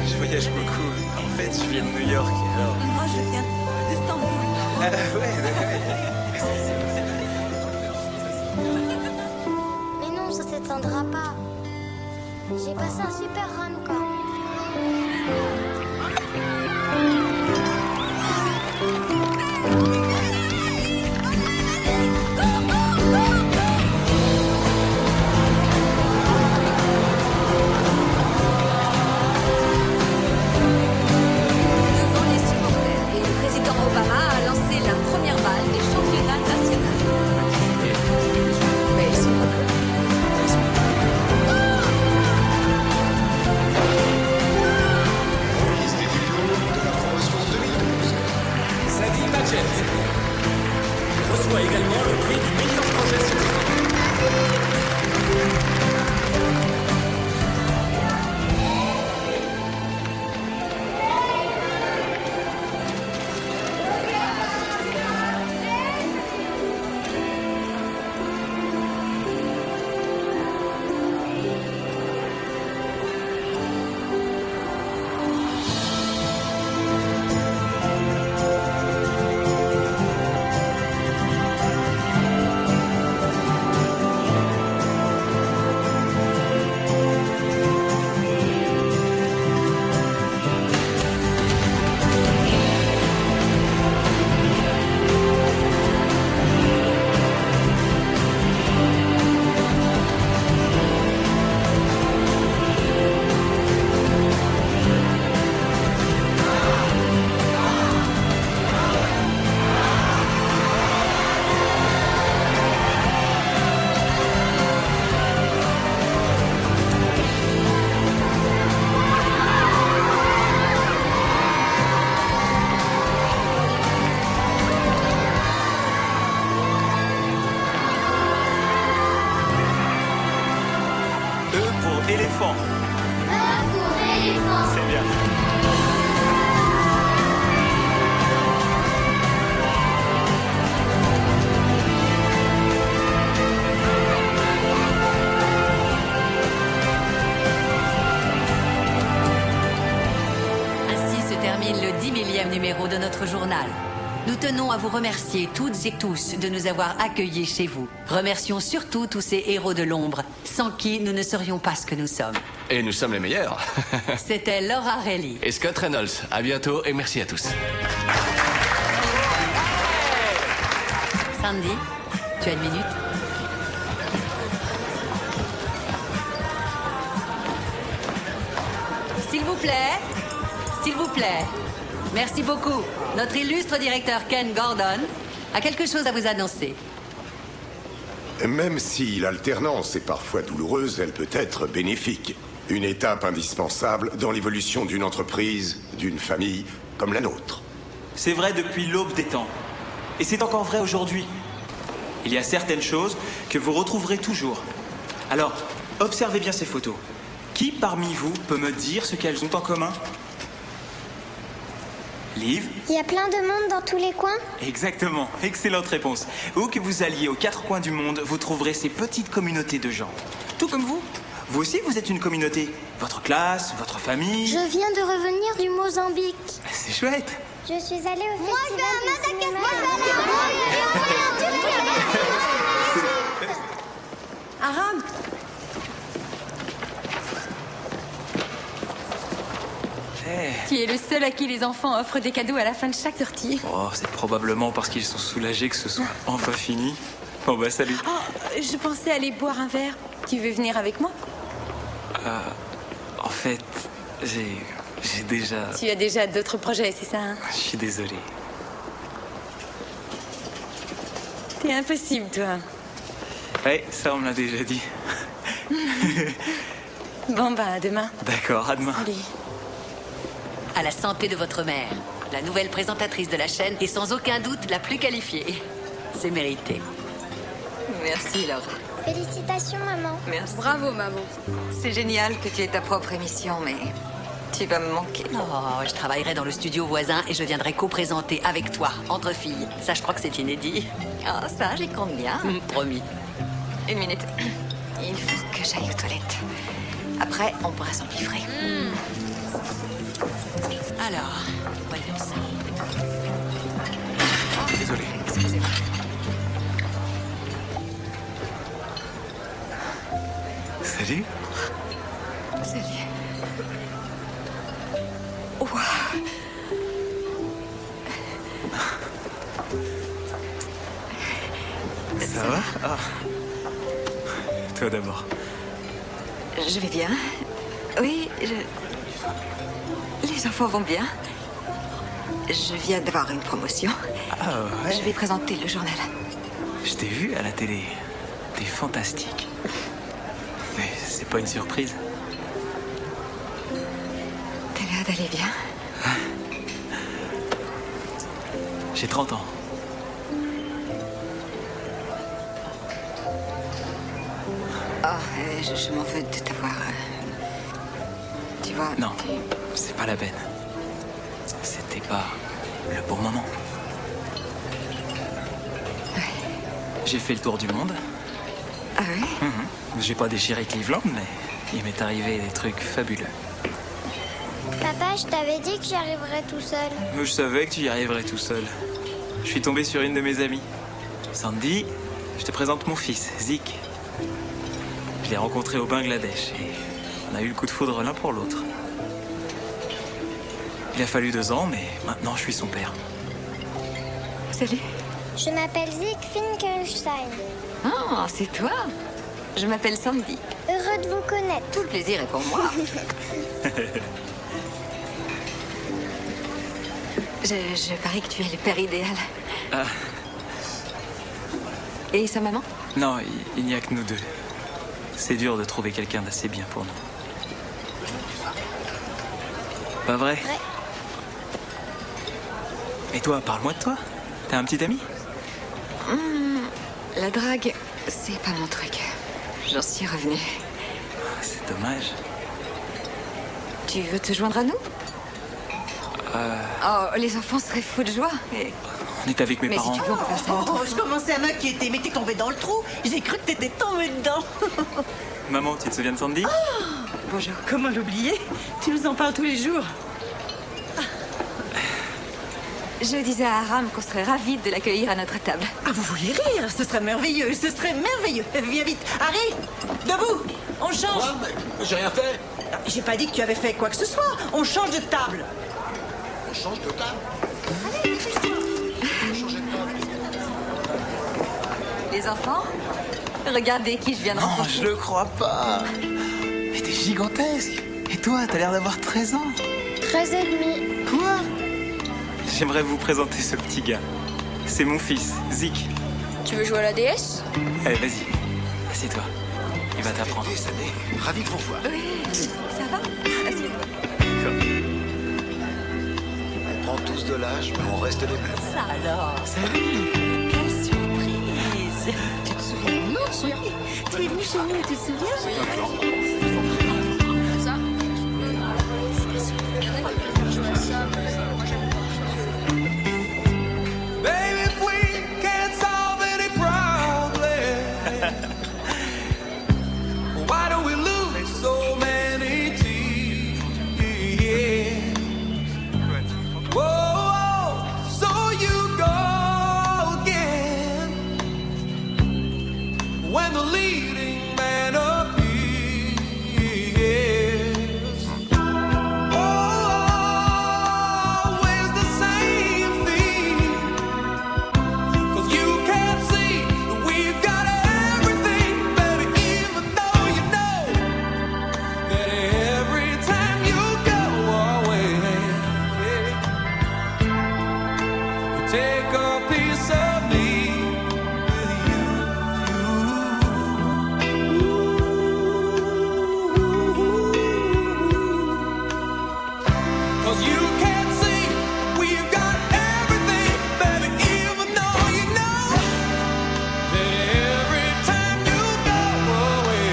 Je voyage beaucoup. En fait, je viens de New York, alors... Moi, je viens d'Istanbul. Mais non, ça s'éteindra pas. J'ai passé un super Hanouka. Devant les supporters, et le président Obama a lancé la première balle des championnats nationaux. Mais ils sont pas bons. Remise des diplômes de la promotion 2012. Sadie Badgett reçoit également le prix du meilleur projet scientifique. éléphants. C'est bien. Ainsi se termine le 10 000e numéro de notre journal. Nous tenons à vous remercier toutes et tous de nous avoir accueillis chez vous. Remercions surtout tous ces héros de l'ombre, sans qui nous ne serions pas ce que nous sommes. Et nous sommes les meilleurs. C'était Laura Relly. Et Scott Reynolds. À bientôt et merci à tous. Sandy, tu as une minute? S'il vous plaît. S'il vous plaît. Merci beaucoup. Notre illustre directeur Ken Gordon a quelque chose à vous annoncer. Même si l'alternance est parfois douloureuse, elle peut être bénéfique. Une étape indispensable dans l'évolution d'une entreprise, d'une famille comme la nôtre. C'est vrai depuis l'aube des temps. Et c'est encore vrai aujourd'hui. Il y a certaines choses que vous retrouverez toujours. Alors, observez bien ces photos. Qui parmi vous peut me dire ce qu'elles ont en commun? Liv? Il y a plein de monde dans tous les coins? Exactement, excellente réponse. Où que vous alliez aux quatre coins du monde, vous trouverez ces petites communautés de gens. Tout comme vous. Vous aussi, vous êtes une communauté. Votre classe, votre famille... Je viens de revenir du Mozambique. C'est chouette. Je suis allée au festival du cinéma. Aram, tu es le seul à qui les enfants offrent des cadeaux à la fin de chaque sortie. Oh, c'est probablement parce qu'ils sont soulagés que ce soit enfin fini. Bon bah salut. Oh, je pensais aller boire un verre. Tu veux venir avec moi? En fait, j'ai déjà... Tu as déjà d'autres projets, c'est ça, hein? Je suis désolé. T'es impossible, toi. Ouais, ça on me l'a déjà dit. Bon, bah, à demain. D'accord, à demain. Salut. À la santé de votre mère, la nouvelle présentatrice de la chaîne est sans aucun doute la plus qualifiée. C'est mérité. Merci, Laura. Félicitations, maman. Merci. Bravo, maman. C'est génial que tu aies ta propre émission, mais tu vas me manquer. Oh, je travaillerai dans le studio voisin et je viendrai co-présenter avec toi, entre filles. Ça, je crois que c'est inédit. Ah, ça, j'y compte bien. Promis. Une minute. Il faut que j'aille aux toilettes. Après, on pourra s'empiffrer. Alors, voyons ça. Désolé. Excusez-moi. Salut. Salut. Waouh. Ça va? Ah. Toi d'abord. Je vais bien. Oui, les enfants vont bien. Je viens d'avoir une promotion. Ah ouais. Je vais présenter le journal. Je t'ai vu à la télé. T'es fantastique. Mais c'est pas une surprise. T'as l'air d'aller bien. J'ai 30 ans. Ah, je m'en veux de t'avoir... Tu vois... Non, c'est pas la peine. C'était pas le bon moment. J'ai fait le tour du monde. Ah oui? J'ai pas déchiré Cleveland, mais il m'est arrivé des trucs fabuleux. Papa, je t'avais dit que j'y arriverais tout seul. Je savais que tu y arriverais tout seul. Je suis tombé sur une de mes amies. Sandy, je te présente mon fils, Zik. Je l'ai rencontré au Bangladesh et on a eu le coup de foudre l'un pour l'autre. Il a fallu 2 ans, mais maintenant je suis son père. Salut. Je m'appelle Zik Finkelstein. Ah, c'est toi. Je m'appelle Sandy. Heureux de vous connaître. Tout le plaisir est pour moi. Je parie que tu es le père idéal. Ah. Et sa maman? Non, il n'y a que nous deux. C'est dur de trouver quelqu'un d'assez bien pour nous. Pas vrai? Ouais. Et toi, parle-moi de toi. T'as un petit ami? La drague, c'est pas mon truc. J'en suis revenue. C'est dommage. Tu veux te joindre à nous? Oh, les enfants seraient fous de joie. On est avec mes Mais parents. si tu veux, on peut faire ça. Oh, je commençais à m'inquiéter, mais t'es tombé dans le trou. J'ai cru que t'étais tombé dedans. Maman, tu te souviens de Sandy? Bonjour. Comment l'oublier? Tu nous en parles tous les jours. Je disais à Aram qu'on serait ravis de l'accueillir à notre table. Ah, vous vouliez rire? Ce serait merveilleux, ce serait merveilleux. Viens vite. Harry, debout. On change. Quoi? Mais j'ai rien fait. J'ai pas dit que tu avais fait quoi que ce soit. On change de table. On change de table? Les enfants, regardez qui je viens de Non, rencontrer. je le crois pas. Mais t'es gigantesque. Et toi, t'as l'air d'avoir 13 ans. 13 et demi. Quoi? J'aimerais vous présenter ce petit gars. C'est mon fils, Zik. Tu veux jouer à la DS? Allez, vas-y. Assieds-toi. Il va t'apprendre. Ravi de vous revoir. Oui, ça va? Assieds-toi. On prend tous de l'âge, mais on reste les mêmes. Ça alors. Salut. Quelle surprise. Tu te souviens de nous, chérie? Tu es venu chez nous, tu te souviens? Ça? Baby, if we can't solve any problem, why do we lose so many tears? Whoa, so you go again when the leading man appears. Always the same thing. 'Cause you can't see that we've got everything, baby, even though you know that every time you go away, you take a piece of me with you. 'Cause you can't see we've got everything, baby, even though you know that every time you go away,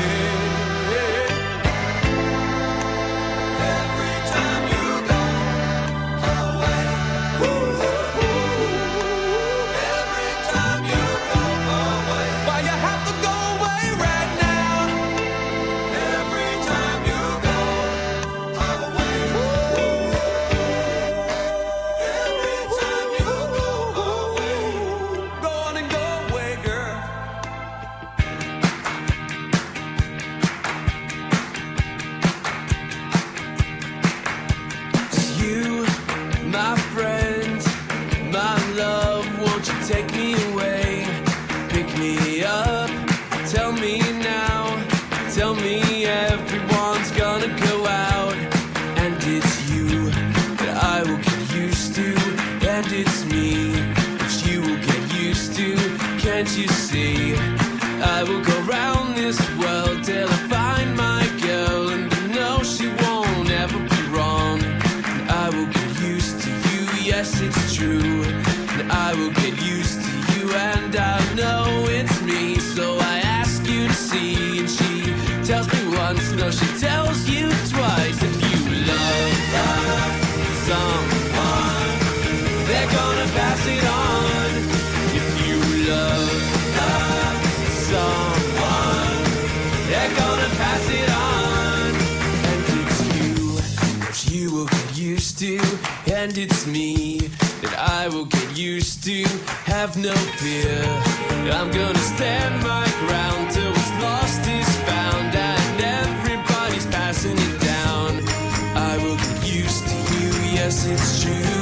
every time you go away, every time you go away, why you have to go away right now? Every time you go away, every time you go away, go on and go away, girl. You, my friend, my love, won't you take me away? Pick me up, tell me now, tell me everyone's gonna go out. And it's you that I will get used to, and it's me that you will get used to. Can't you see? I will go round this world till I find my girl, and I know she won't ever be wrong. And I will get used to you, yes it's true. And I will get used to you, and I know it's me. So I ask you to see, and she tells me once, no, she tells you twice. If you love someone, they're gonna pass it on. If you love someone, they're gonna pass it on. And it's you that you will get used to, and it's me that I will get used to. Have no fear, I'm gonna stand my ground till what's lost is found, and everybody's passing it down. I will get used to you, yes it's true.